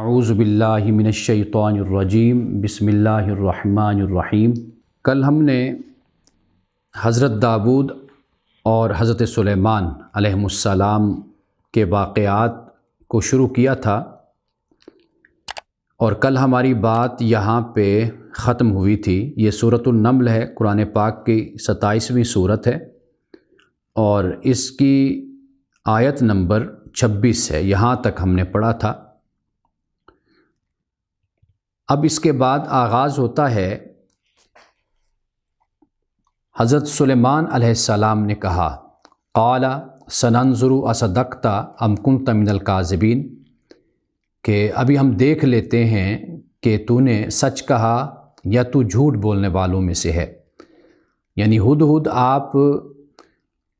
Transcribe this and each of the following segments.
اعوذ باللہ من الشیطان الرجیم بسم اللہ الرحمن الرحیم۔ کل ہم نے حضرت داؤد اور حضرت سلیمان علیہم السلام کے واقعات کو شروع کیا تھا، اور کل ہماری بات یہاں پہ ختم ہوئی تھی۔ یہ سورۃ النمل ہے، قرآن پاک کی 27ویں سورت ہے، اور اس کی آیت نمبر 26 ہے۔ یہاں تک ہم نے پڑھا تھا۔ اب اس کے بعد آغاز ہوتا ہے۔ حضرت سلیمان علیہ السلام نے کہا، قال سننظر اصدقت ام کنت من الکاذبین، کہ ابھی ہم دیکھ لیتے ہیں کہ تو نے سچ کہا یا تو جھوٹ بولنے والوں میں سے ہے۔ یعنی ہدہد آپ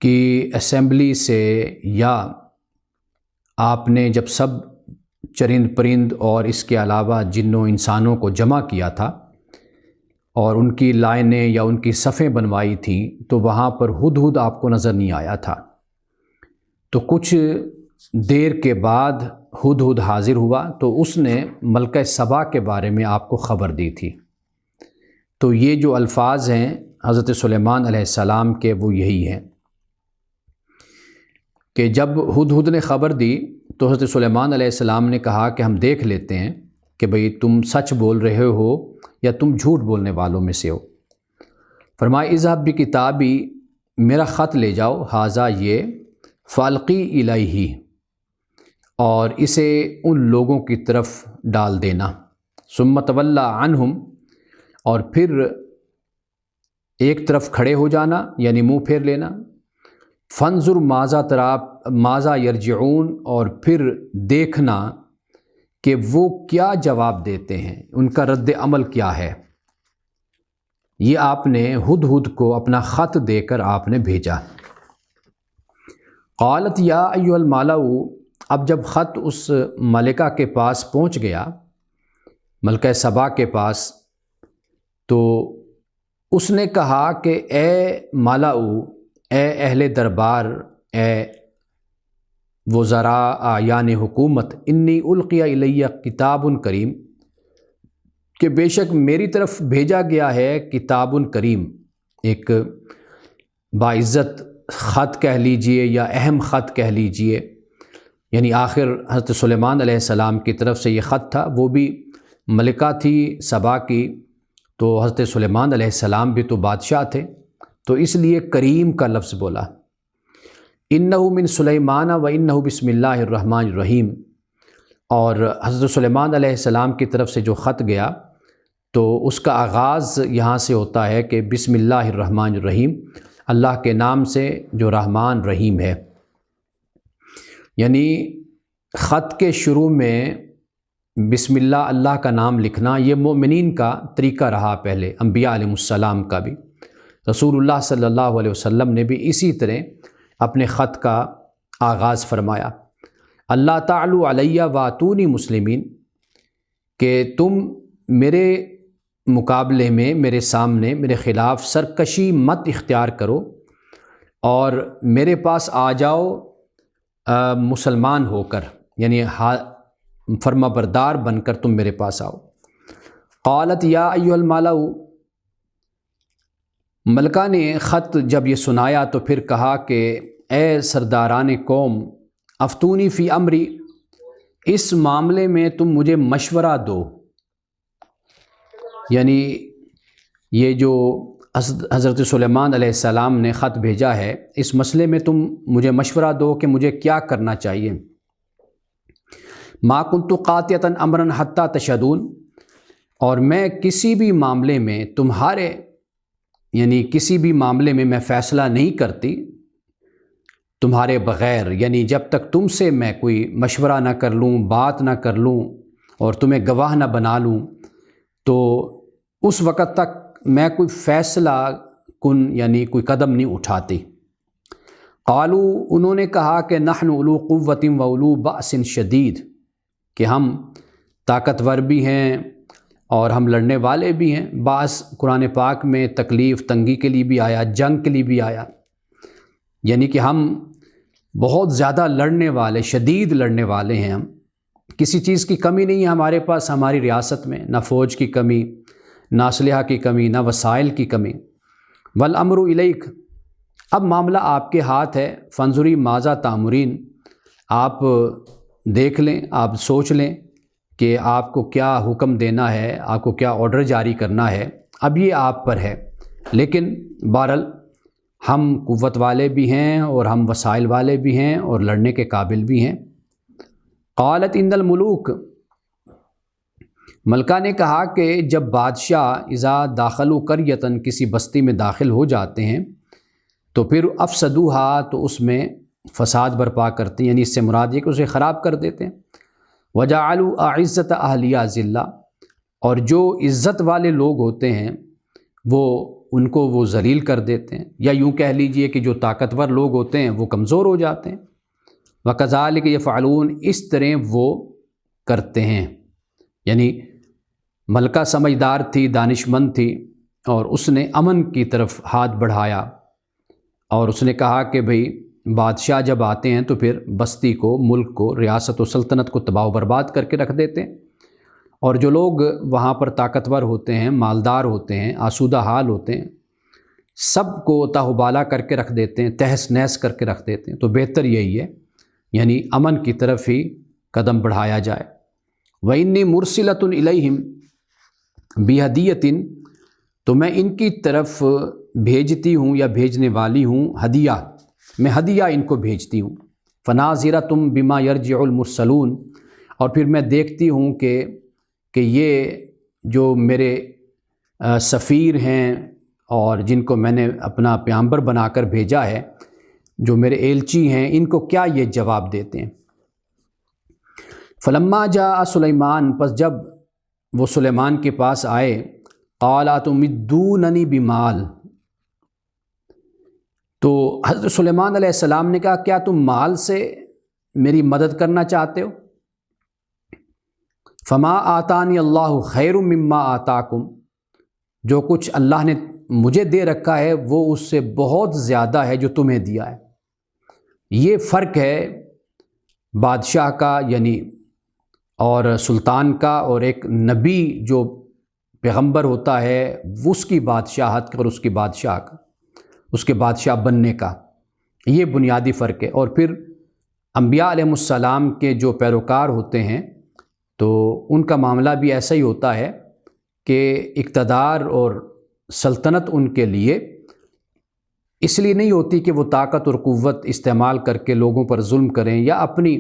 کی اسمبلی سے، یا آپ نے جب سب چرند پرند اور اس کے علاوہ جنوں انسانوں کو جمع کیا تھا اور ان کی لائنیں یا ان کی صفیں بنوائی تھیں، تو وہاں پر ہدہد آپ کو نظر نہیں آیا تھا۔ تو کچھ دیر کے بعد ہدہد حاضر ہوا، تو اس نے ملکہ سبا کے بارے میں آپ کو خبر دی تھی۔ تو یہ جو الفاظ ہیں حضرت سلیمان علیہ السلام کے، وہ یہی ہیں کہ جب ہدہد نے خبر دی تو حضرت سلیمان علیہ السلام نے کہا کہ ہم دیکھ لیتے ہیں کہ بھئی تم سچ بول رہے ہو یا تم جھوٹ بولنے والوں میں سے ہو۔ فرمایا اذهب بکتابی، میرا خط لے جاؤ، ھذا یہ، فالقی الیہ، اور اسے ان لوگوں کی طرف ڈال دینا، ثم تولی عنہم، اور پھر ایک طرف کھڑے ہو جانا، یعنی منہ پھیر لینا، فانظر ماذا یرجعون، اور پھر دیکھنا کہ وہ کیا جواب دیتے ہیں، ان کا رد عمل کیا ہے۔ یہ آپ نے ہدہد کو اپنا خط دے کر آپ نے بھیجا۔ قالت یا ایھا الملأ، اب جب خط اس ملکہ کے پاس پہنچ گیا، ملکہ سبا کے پاس، تو اس نے کہا کہ اے ملأ، اے اہل دربار، اے وزراء اعیان حکومت، انی القی الی کتاب کریم، کہ بے شک میری طرف بھیجا گیا ہے کتاب کریم، ایک باعزت خط کہہ لیجئے یا اہم خط کہہ لیجئے۔ یعنی آخر حضرت سلیمان علیہ السلام کی طرف سے یہ خط تھا، وہ بھی ملکہ تھی سبا کی، تو حضرت سلیمان علیہ السلام بھی تو بادشاہ تھے، تو اس لیے کریم کا لفظ بولا۔ انہ من سلیمان و انہ بسم اللہ الرحمن الرحیم، اور حضرت سلیمان علیہ السلام کی طرف سے جو خط گیا تو اس کا آغاز یہاں سے ہوتا ہے کہ بسم اللہ الرحمن الرحیم، اللہ کے نام سے جو رحمان رحیم ہے۔ یعنی خط کے شروع میں بسم اللہ، اللہ کا نام لکھنا، یہ مومنین کا طریقہ رہا، پہلے انبیاء علیہ السلام کا بھی، رسول اللہ صلی اللہ علیہ وسلم نے بھی اسی طرح اپنے خط کا آغاز فرمایا۔ اللہ تعالی علیہ واتونی مسلمین، کہ تم میرے مقابلے میں، میرے سامنے، میرے خلاف سرکشی مت اختیار کرو، اور میرے پاس آ جاؤ مسلمان ہو کر، یعنی فرما بردار بن کر تم میرے پاس آؤ۔ قالت یا ایھا الملأ، ملکہ نے خط جب یہ سنایا تو پھر کہا کہ اے سرداران قوم، افتونی فی امری، اس معاملے میں تم مجھے مشورہ دو۔ یعنی یہ جو حضرت سلیمان علیہ السلام نے خط بھیجا ہے، اس مسئلے میں تم مجھے مشورہ دو کہ مجھے کیا کرنا چاہیے۔ ما کنت قاطعۃ امرا حتی تشہدون، اور میں کسی بھی معاملے میں تمہارے، یعنی کسی بھی معاملے میں میں فیصلہ نہیں کرتی تمہارے بغیر، یعنی جب تک تم سے میں کوئی مشورہ نہ کر لوں، بات نہ کر لوں اور تمہیں گواہ نہ بنا لوں، تو اس وقت تک میں کوئی فیصلہ کن، یعنی کوئی قدم نہیں اٹھاتی۔ قالو، انہوں نے کہا کہ نحن اولو قوت و اولو بأس شدید، کہ ہم طاقتور بھی ہیں اور ہم لڑنے والے بھی ہیں۔ بعض قرآن پاک میں تکلیف تنگی کے لیے بھی آیا، جنگ کے لیے بھی آیا، یعنی کہ ہم بہت زیادہ لڑنے والے، شدید لڑنے والے ہیں ہم، کسی چیز کی کمی نہیں ہے ہمارے پاس ہماری ریاست میں، نہ فوج کی کمی، نہ اسلحہ کی کمی، نہ وسائل کی کمی۔ والامر الیک، اب معاملہ آپ کے ہاتھ ہے، فانظری ماذا تامرین، آپ دیکھ لیں، آپ سوچ لیں کہ آپ کو کیا حکم دینا ہے، آپ کو کیا آرڈر جاری کرنا ہے، اب یہ آپ پر ہے۔ لیکن بہرحال ہم قوت والے بھی ہیں اور ہم وسائل والے بھی ہیں اور لڑنے کے قابل بھی ہیں۔ قالت ان الملوک، ملکہ نے کہا کہ جب بادشاہ اذا داخلوا قریۃ، کسی بستی میں داخل ہو جاتے ہیں تو پھر افسدوہا، تو اس میں فساد برپا کرتے ہیں، یعنی اس سے مراد یہ کہ اسے خراب کر دیتے ہیں۔ وجعلوا اعزۃ اہلیہ ذلہ، اور جو عزت والے لوگ ہوتے ہیں وہ ان کو وہ ذلیل کر دیتے ہیں، یا یوں کہہ لیجئے کہ جو طاقتور لوگ ہوتے ہیں وہ کمزور ہو جاتے ہیں۔ وکذالک یفعلون، اس طرح وہ کرتے ہیں۔ یعنی ملکہ سمجھدار تھی، دانش مند تھی، اور اس نے امن کی طرف ہاتھ بڑھایا، اور اس نے کہا کہ بھئی بادشاہ جب آتے ہیں تو پھر بستی کو، ملک کو، ریاست و سلطنت کو تباہ و برباد کر کے رکھ دیتے ہیں، اور جو لوگ وہاں پر طاقتور ہوتے ہیں، مالدار ہوتے ہیں، آسودہ حال ہوتے ہیں، سب کو تاہوبالا کر کے رکھ دیتے ہیں، تہس نہس کر کے رکھ دیتے ہیں۔ تو بہتر یہی ہے، یعنی امن کی طرف ہی قدم بڑھایا جائے۔ وَإِنِّي مُرْسِلَةٌ إِلَيْهِمْ بِهَدِيَّةٍ، تو میں ان کی طرف بھیجتی ہوں یا بھیجنے والی ہوں ہدیہ، میں ہدیہ ان کو بھیجتی ہوں۔ فَنَاظِرَةٌ بِمَا يَرْجِعُ الْمُرْسَلُونَ، اور پھر میں دیکھتی ہوں کہ یہ جو میرے سفیر ہیں اور جن کو میں نے اپنا پیغمبر بنا کر بھیجا ہے، جو میرے ایلچی ہیں، ان کو کیا یہ جواب دیتے ہیں۔ فلما جاء سلیمان، پس جب وہ سلیمان کے پاس آئے، قال اتمدوننی بمال، تو حضرت سلیمان علیہ السلام نے کہا کیا تم مال سے میری مدد کرنا چاہتے ہو؟ فما آتانی اللہ خیر مما آتاکم، جو کچھ اللہ نے مجھے دے رکھا ہے وہ اس سے بہت زیادہ ہے جو تمہیں دیا ہے۔ یہ فرق ہے بادشاہ کا، یعنی اور سلطان کا، اور ایک نبی جو پیغمبر ہوتا ہے اس کی بادشاہت کا اور اس کی بادشاہ کا، اس کے بادشاہ بننے کا، یہ بنیادی فرق ہے۔ اور پھر انبیاء علیہ السلام کے جو پیروکار ہوتے ہیں تو ان کا معاملہ بھی ایسا ہی ہوتا ہے کہ اقتدار اور سلطنت ان کے لیے اس لیے نہیں ہوتی کہ وہ طاقت اور قوت استعمال کر کے لوگوں پر ظلم کریں یا اپنی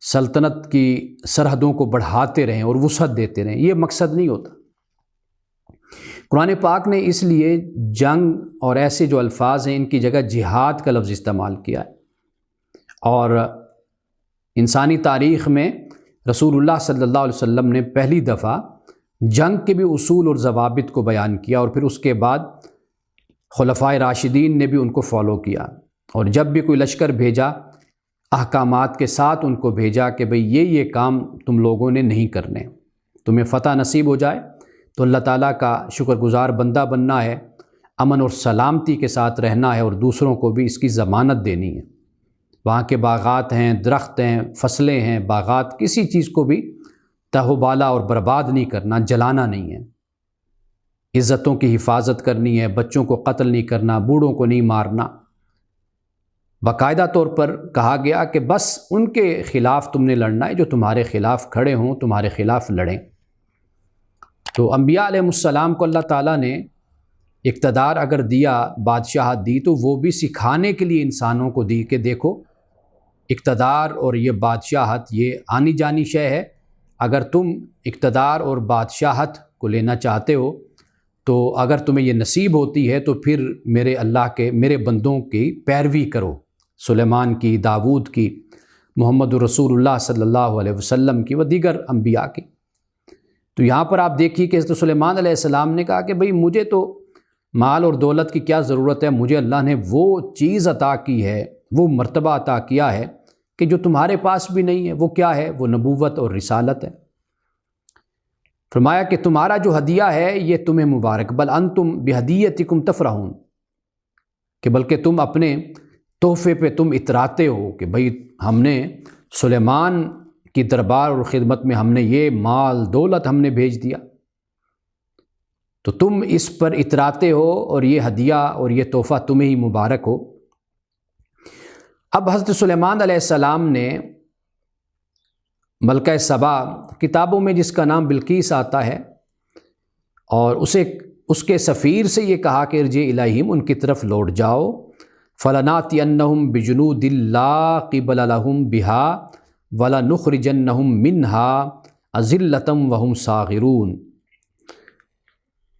سلطنت کی سرحدوں کو بڑھاتے رہیں اور وسعت دیتے رہیں، یہ مقصد نہیں ہوتا۔ قرآن پاک نے اس لیے جنگ اور ایسے جو الفاظ ہیں ان کی جگہ جہاد کا لفظ استعمال کیا ہے، اور انسانی تاریخ میں رسول اللہ صلی اللہ علیہ وسلم نے پہلی دفعہ جنگ کے بھی اصول اور ضوابط کو بیان کیا، اور پھر اس کے بعد خلفائے راشدین نے بھی ان کو فالو کیا، اور جب بھی کوئی لشکر بھیجا احکامات کے ساتھ ان کو بھیجا کہ بھئی یہ کام تم لوگوں نے نہیں کرنے، تمہیں فتح نصیب ہو جائے تو اللہ تعالیٰ کا شکر گزار بندہ بننا ہے، امن اور سلامتی کے ساتھ رہنا ہے، اور دوسروں کو بھی اس کی ضمانت دینی ہے۔ وہاں کے باغات ہیں، درخت ہیں، فصلیں ہیں، باغات، کسی چیز کو بھی تہوبالا اور برباد نہیں کرنا، جلانا نہیں ہے، عزتوں کی حفاظت کرنی ہے، بچوں کو قتل نہیں کرنا، بوڑھوں کو نہیں مارنا۔ باقاعدہ طور پر کہا گیا کہ بس ان کے خلاف تم نے لڑنا ہے جو تمہارے خلاف کھڑے ہوں، تمہارے خلاف لڑیں۔ تو انبیاء علیہ السلام کو اللہ تعالیٰ نے اقتدار اگر دیا، بادشاہت دی، تو وہ بھی سکھانے کے لیے انسانوں کو دی کہ دیکھو اقتدار اور یہ بادشاہت یہ آنی جانی شے ہے، اگر تم اقتدار اور بادشاہت کو لینا چاہتے ہو تو اگر تمہیں یہ نصیب ہوتی ہے تو پھر میرے اللہ کے، میرے بندوں کی پیروی کرو، سلیمان کی، داود کی، محمد رسول اللہ صلی اللہ علیہ وسلم کی و دیگر انبیاء کی۔ تو یہاں پر آپ دیکھیے کہ حضرت سلیمان علیہ السلام نے کہا کہ بھئی مجھے تو مال اور دولت کی کیا ضرورت ہے، مجھے اللہ نے وہ چیز عطا کی ہے، وہ مرتبہ عطا کیا ہے کہ جو تمہارے پاس بھی نہیں ہے۔ وہ کیا ہے؟ وہ نبوت اور رسالت ہے۔ فرمایا کہ تمہارا جو ہدیہ ہے یہ تمہیں مبارک، بل انتم بہدیتکم تفرحون، کہ بلکہ تم اپنے تحفے پہ تم اتراتے ہو کہ بھئی ہم نے سلیمان کی دربار اور خدمت میں ہم نے یہ مال دولت ہم نے بھیج دیا، تو تم اس پر اتراتے ہو اور یہ ہدیہ اور یہ تحفہ تمہیں ہی مبارک ہو۔ اب حضرت سلیمان علیہ السلام نے ملکہ سبا، کتابوں میں جس کا نام بلقیس آتا ہے، اور اس کے سفیر سے یہ کہا کہ ارجع الیہم، ان کی طرف لوٹ جاؤ، فلناتینہم بجنود لا قبل لہم بہا ولنخرجنہم منہا اذلۃ وہم صاغرون۔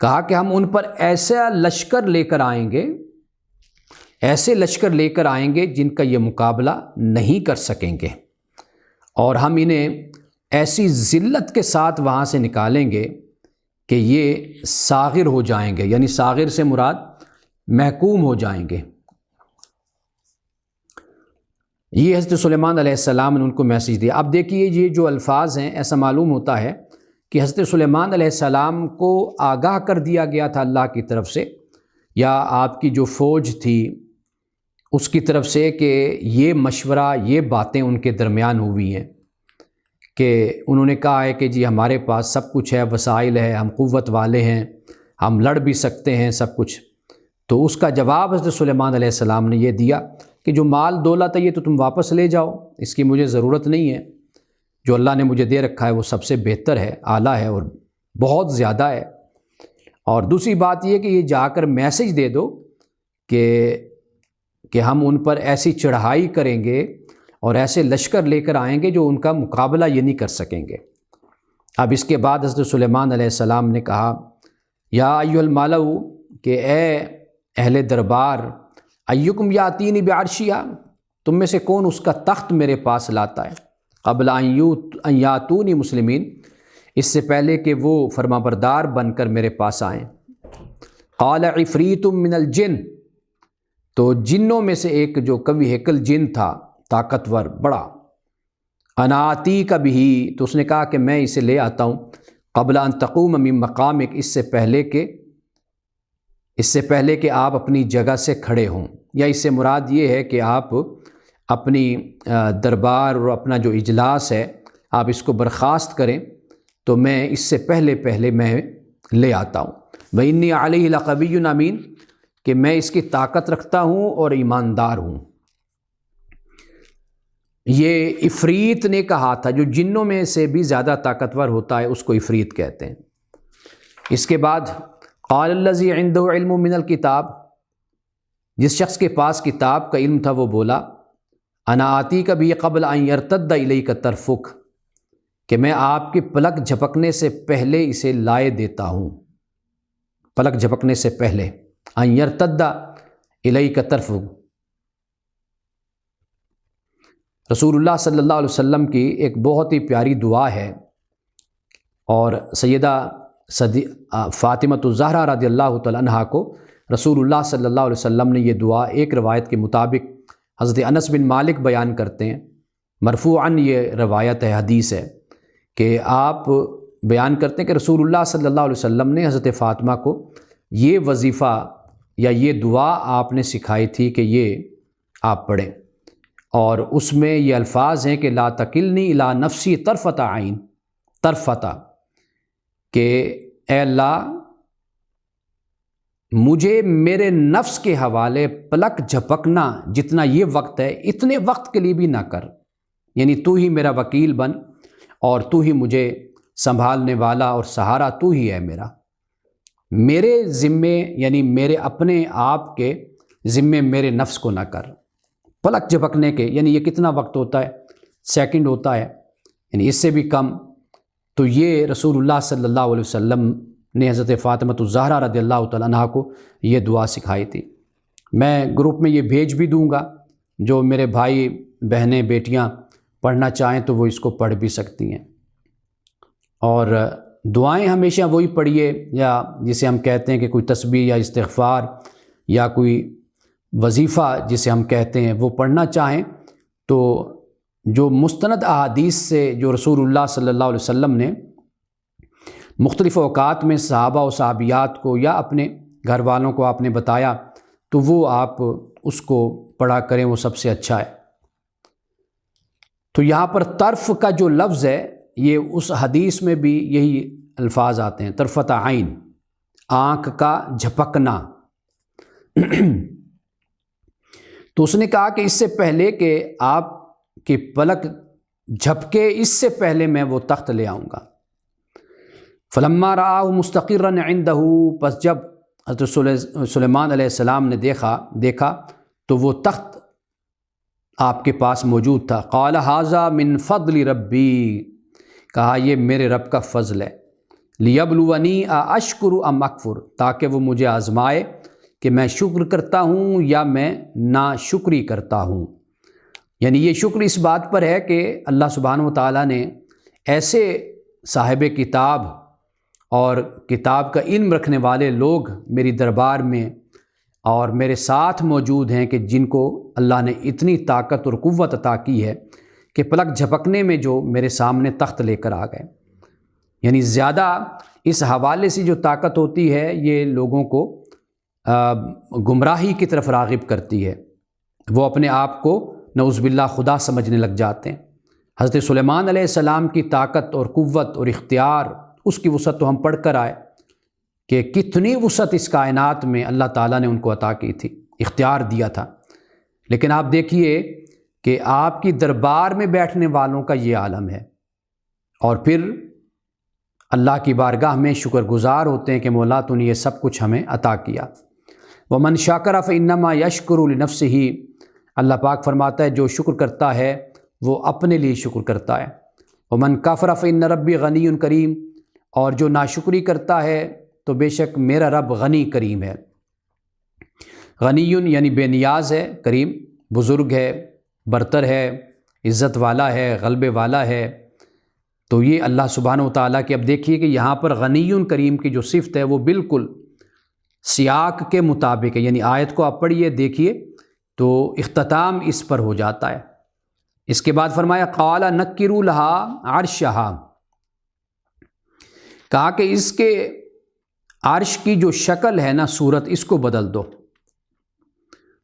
کہا کہ ہم ان پر ایسا لشکر لے کر آئیں گے، ایسے لشکر لے کر آئیں گے جن کا یہ مقابلہ نہیں کر سکیں گے، اور ہم انہیں ایسی ذلت کے ساتھ وہاں سے نکالیں گے کہ یہ صاغر ہو جائیں گے، یعنی صاغر سے مراد محکوم ہو جائیں گے۔ یہ حضرت سلیمان علیہ السلام نے ان کو میسج دیا۔ اب دیکھیے یہ جو الفاظ ہیں، ایسا معلوم ہوتا ہے کہ حضرت سلیمان علیہ السلام کو آگاہ کر دیا گیا تھا اللہ کی طرف سے، یا آپ کی جو فوج تھی اس کی طرف سے، کہ یہ مشورہ، یہ باتیں ان کے درمیان ہوئی ہیں، کہ انہوں نے کہا ہے کہ جی ہمارے پاس سب کچھ ہے، وسائل ہے، ہم قوت والے ہیں، ہم لڑ بھی سکتے ہیں سب کچھ۔ تو اس کا جواب حضرت سلیمان علیہ السلام نے یہ دیا کہ جو مال دولت ہے یہ تو تم واپس لے جاؤ، اس کی مجھے ضرورت نہیں ہے، جو اللہ نے مجھے دے رکھا ہے وہ سب سے بہتر ہے، اعلیٰ ہے اور بہت زیادہ ہے۔ اور دوسری بات یہ کہ یہ جا کر میسج دے دو کہ ہم ان پر ایسی چڑھائی کریں گے اور ایسے لشکر لے کر آئیں گے جو ان کا مقابلہ یہ نہیں کر سکیں گے۔ اب اس کے بعد حضرت سلیمان علیہ السلام نے کہا یا ایھا الملأ، کہ اے اہل دربار، ایکم یاتینی بعرشہا، تم میں سے کون اس کا تخت میرے پاس لاتا ہے، قبل ان یاتونی مسلمین، اس سے پہلے کہ وہ فرمانبردار بن کر میرے پاس آئیں۔ قال عفریت من الجن، تو جنوں میں سے ایک جو قوی ہیکل جن تھا، طاقتور بڑا، انا آتیک بہ، تو اس نے کہا کہ میں اسے لے آتا ہوں، قبل ان تقوم من مقامک، اس سے پہلے کہ آپ اپنی جگہ سے کھڑے ہوں، یا اس سے مراد یہ ہے کہ آپ اپنی دربار اور اپنا جو اجلاس ہے آپ اس کو برخاست کریں، تو میں اس سے پہلے میں لے آتا ہوں۔ وَإِنِّي عَلَيْهِ لَقَوِيٌّ أَمِينٌ، کہ میں اس کی طاقت رکھتا ہوں اور ایماندار ہوں۔ یہ عفریت نے کہا تھا، جو جنوں میں سے بھی زیادہ طاقتور ہوتا ہے اس کو عفریت کہتے ہیں۔ اس کے بعد قال الذی عنده علم من الکتاب، جس شخص کے پاس کتاب کا علم تھا وہ بولا، انا آتیک بہ قبل ان یرتد الیک طرفک، کہ میں آپ کے پلک جھپکنے سے پہلے اسے لائے دیتا ہوں، پلک جھپکنے سے پہلے، ان یرتد الیک طرفک۔ رسول اللہ صلی اللہ علیہ وسلم کی ایک بہت ہی پیاری دعا ہے، اور سیدہ فاطمۃ الزہرا رضی اللہ تعالیٰ عنہا کو رسول اللہ صلی اللہ علیہ وسلم نے یہ دعا ایک روایت کے مطابق حضرت انس بن مالک بیان کرتے ہیں، مرفوعاً یہ روایت ہے، حدیث ہے، کہ آپ بیان کرتے ہیں کہ رسول اللہ صلی اللہ علیہ وسلم نے حضرت فاطمہ کو یہ وظیفہ یا یہ دعا آپ نے سکھائی تھی کہ یہ آپ پڑھیں، اور اس میں یہ الفاظ ہیں کہ لا تکلنی الی نفسی طرفۃ عین، طرفۃ، کہ اے اللہ مجھے میرے نفس کے حوالے پلک جھپکنا جتنا یہ وقت ہے، اتنے وقت کے لیے بھی نہ کر، یعنی تو ہی میرا وکیل بن اور تو ہی مجھے سنبھالنے والا اور سہارا تو ہی ہے میرے ذمے، یعنی میرے اپنے آپ کے ذمے میرے نفس کو نہ کر۔ پلک جھپکنے کے یعنی یہ کتنا وقت ہوتا ہے، سیکنڈ ہوتا ہے، یعنی اس سے بھی کم۔ تو یہ رسول اللہ صلی اللہ علیہ وسلم نے حضرت فاطمۃ الزہرا رضی اللہ تعالیٰ عنہا کو یہ دعا سکھائی تھی۔ میں گروپ میں یہ بھیج بھی دوں گا، جو میرے بھائی بہنیں بیٹیاں پڑھنا چاہیں تو وہ اس کو پڑھ بھی سکتی ہیں۔ اور دعائیں ہمیشہ وہی پڑھیے، یا جسے ہم کہتے ہیں کہ کوئی تسبیح یا استغفار یا کوئی وظیفہ جسے ہم کہتے ہیں وہ پڑھنا چاہیں تو جو مستند احادیث سے جو رسول اللہ صلی اللہ علیہ وسلم نے مختلف اوقات میں صحابہ و صحابیات کو یا اپنے گھر والوں کو آپ نے بتایا، تو وہ آپ اس کو پڑھا کریں، وہ سب سے اچھا ہے۔ تو یہاں پر طرف کا جو لفظ ہے یہ اس حدیث میں بھی یہی الفاظ آتے ہیں، طرفۃ عین، آنکھ کا جھپکنا۔ تو اس نے کہا کہ اس سے پہلے کہ آپ کی پلک جھپکے، اس سے پہلے میں وہ تخت لے آؤں گا۔ فلما رآہ مستقرا عنده، پس جب حضرت سلیمان علیہ السلام نے دیکھا تو وہ تخت آپ کے پاس موجود تھا۔ قال ھذا من فضل ربی، کہا یہ میرے رب کا فضل ہے، لیبلونی اشکر ام اکفر، تاکہ وہ مجھے آزمائے کہ میں شکر کرتا ہوں یا میں ناشکری کرتا ہوں۔ یعنی یہ شکر اس بات پر ہے کہ اللہ سبحانہ و تعالیٰ نے ایسے صاحب کتاب اور کتاب کا علم رکھنے والے لوگ میری دربار میں اور میرے ساتھ موجود ہیں کہ جن کو اللہ نے اتنی طاقت اور قوت عطا کی ہے کہ پلک جھپکنے میں جو میرے سامنے تخت لے کر آ گئے۔ یعنی زیادہ اس حوالے سے جو طاقت ہوتی ہے یہ لوگوں کو گمراہی کی طرف راغب کرتی ہے، وہ اپنے آپ کو نعوذ باللہ خدا سمجھنے لگ جاتے ہیں۔ حضرت سلیمان علیہ السلام کی طاقت اور قوت اور اختیار، اس کی وسعت تو ہم پڑھ کر آئے کہ کتنی وسعت اس کائنات میں اللہ تعالیٰ نے ان کو عطا کی تھی، اختیار دیا تھا۔ لیکن آپ دیکھیے کہ آپ کی دربار میں بیٹھنے والوں کا یہ عالم ہے، اور پھر اللہ کی بارگاہ میں شکر گزار ہوتے ہیں کہ مولا تو نے یہ سب کچھ ہمیں عطا کیا۔ وَمَنْ شَكَرَ فَإِنَّمَا يَشْكُرُ لِنَفْسِهِ، اللہ پاک فرماتا ہے جو شکر کرتا ہے وہ اپنے لیے شکر کرتا ہے۔ وَمَنْ كَفَرَ فَإِنَّ رَبِّي غَنِيٌّ کریم، اور جو ناشکری کرتا ہے تو بے شک میرا رب غنی کریم ہے۔ غنی یعنی بے نیاز ہے، کریم بزرگ ہے، برتر ہے، عزت والا ہے، غلبے والا ہے۔ تو یہ اللہ سبحانہ و تعالیٰ کی، اب دیکھیے کہ یہاں پر غنی کریم کی جو صفت ہے وہ بالکل سیاق کے مطابق ہے، یعنی آیت کو آپ پڑھیے دیکھیے تو اختتام اس پر ہو جاتا ہے۔ اس کے بعد فرمایا قال نکروا لها عرشہا، کہا کہ اس کے عرش کی جو شکل ہے نا، صورت، اس کو بدل دو،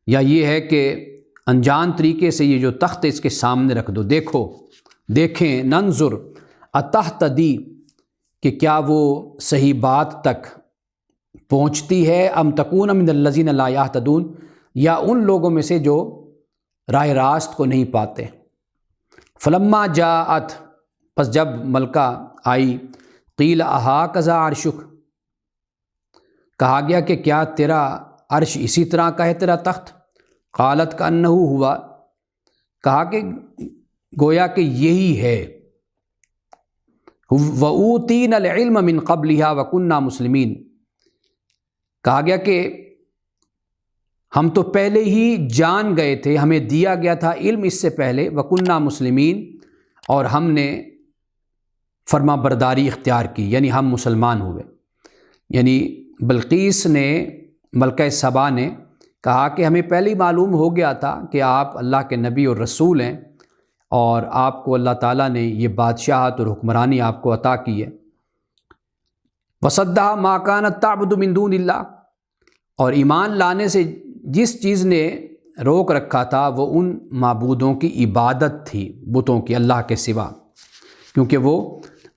یا یہ ہے کہ انجان طریقے سے یہ جو تخت اس کے سامنے رکھ دو، دیکھیں ننظر اتہتدی، کہ کیا وہ صحیح بات تک پہنچتی ہے، ام تکون من الذین لا یہتدون، یا ان لوگوں میں سے جو راہ راست کو نہیں پاتے۔ فلما جاءت، پس جب ملکہ آئی، قیل اہاکذا عرشک، کہا گیا کہ کیا تیرا عرش اسی طرح کا ہے تیرا تخت؟ قالت کأنہ ہوا، کہا کہ گویا کہ یہی ہے۔ وَأُوتِينَا الْعِلْمَ مِنْ قَبْلِهَا وَكُنَّا مُسْلِمِينَ، کہا گیا کہ ہم تو پہلے ہی جان گئے تھے، ہمیں دیا گیا تھا علم اس سے پہلے، وَكُنَّا مُسْلِمِينَ، اور ہم نے فرما برداری اختیار کی، یعنی ہم مسلمان ہوئے۔ یعنی بلقیس نے، ملکہ سبا نے کہا کہ ہمیں پہلے ہی معلوم ہو گیا تھا کہ آپ اللہ کے نبی اور رسول ہیں، اور آپ کو اللہ تعالیٰ نے یہ بادشاہت اور حکمرانی آپ کو عطا کی ہے۔ وَصَدَّهَا مَا كَانَتْ تَعْبُدُ مِن دُونِ اللَّهِ، اور ایمان لانے سے جس چیز نے روک رکھا تھا وہ ان معبودوں کی عبادت تھی، بتوں کی، اللہ کے سوا، کیونکہ وہ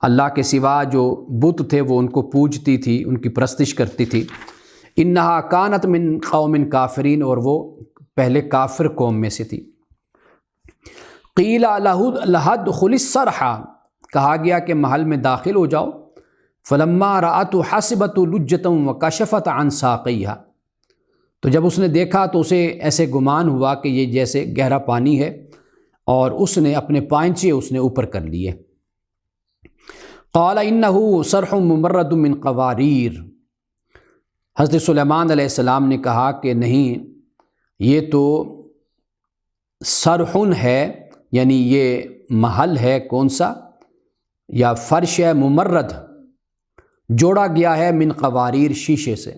اللہ کے سوا جو بت تھے وہ ان کو پوجتی تھی، ان کی پرستش کرتی تھی۔ اِنَّهَا كَانَتْ مِن قَوْمٍ كَافِرِينَ، اور وہ پہلے کافر قوم میں سے تھی۔ قِيلَ لَادْخُلِ الصَّرْحَ، کہا گیا کہ محل میں داخل ہو جاؤ۔ فَلَمَّا رَأَتْهُ حَسِبَتْهُ لُجَّةً وَكَشَفَتْ عَنْ سَاقَيْهَا، تو جب اس نے دیکھا تو اسے ایسے گمان ہوا کہ یہ جیسے گہرا پانی ہے، اور اس نے اپنے پائنچے اس نے اوپر کر لیے۔ قال انه صرح ممرد من قواریر، حضرت سلیمان علیہ السلام نے کہا کہ نہیں، یہ تو صرح ہے، یعنی یہ محل ہے کون سا، یا فرش ہے، ممرد جوڑا گیا ہے، من قواریر شیشے سے،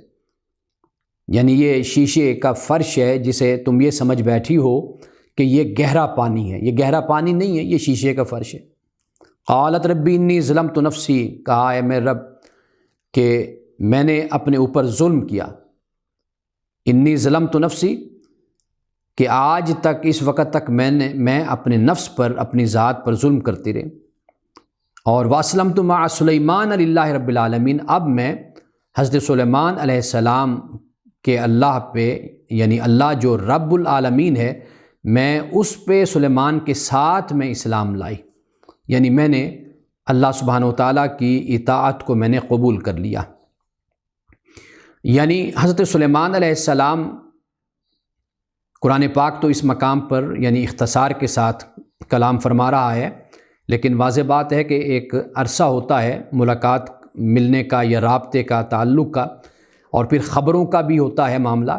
یعنی یہ شیشے کا فرش ہے جسے تم یہ سمجھ بیٹھی ہو کہ یہ گہرا پانی ہے، یہ گہرا پانی نہیں ہے، یہ شیشے کا فرش ہے۔ قالت ربی انی ظلمت نفسی، کہا ہے میرے رب کہ میں نے اپنے اوپر ظلم کیا۔ انی ظلمت نفسی، کہ آج تک اس وقت تک میں اپنے نفس پر اپنی ذات پر ظلم کرتی رہی، اور واسلمت مع سلیمان للہ رب العالمین، اب میں حضرت سلیمان علیہ السلام کے اللہ پہ، یعنی اللہ جو رب العالمین ہے، میں اس پہ سلیمان کے ساتھ میں اسلام لائی، یعنی میں نے اللہ سبحانہ و تعالیٰ کی اطاعت کو میں نے قبول کر لیا۔ یعنی حضرت سلیمان علیہ السلام، قرآن پاک تو اس مقام پر یعنی اختصار کے ساتھ کلام فرما رہا ہے، لیکن واضح بات ہے کہ ایک عرصہ ہوتا ہے ملاقات، ملنے کا یا رابطے کا، تعلق کا، اور پھر خبروں کا بھی ہوتا ہے معاملہ۔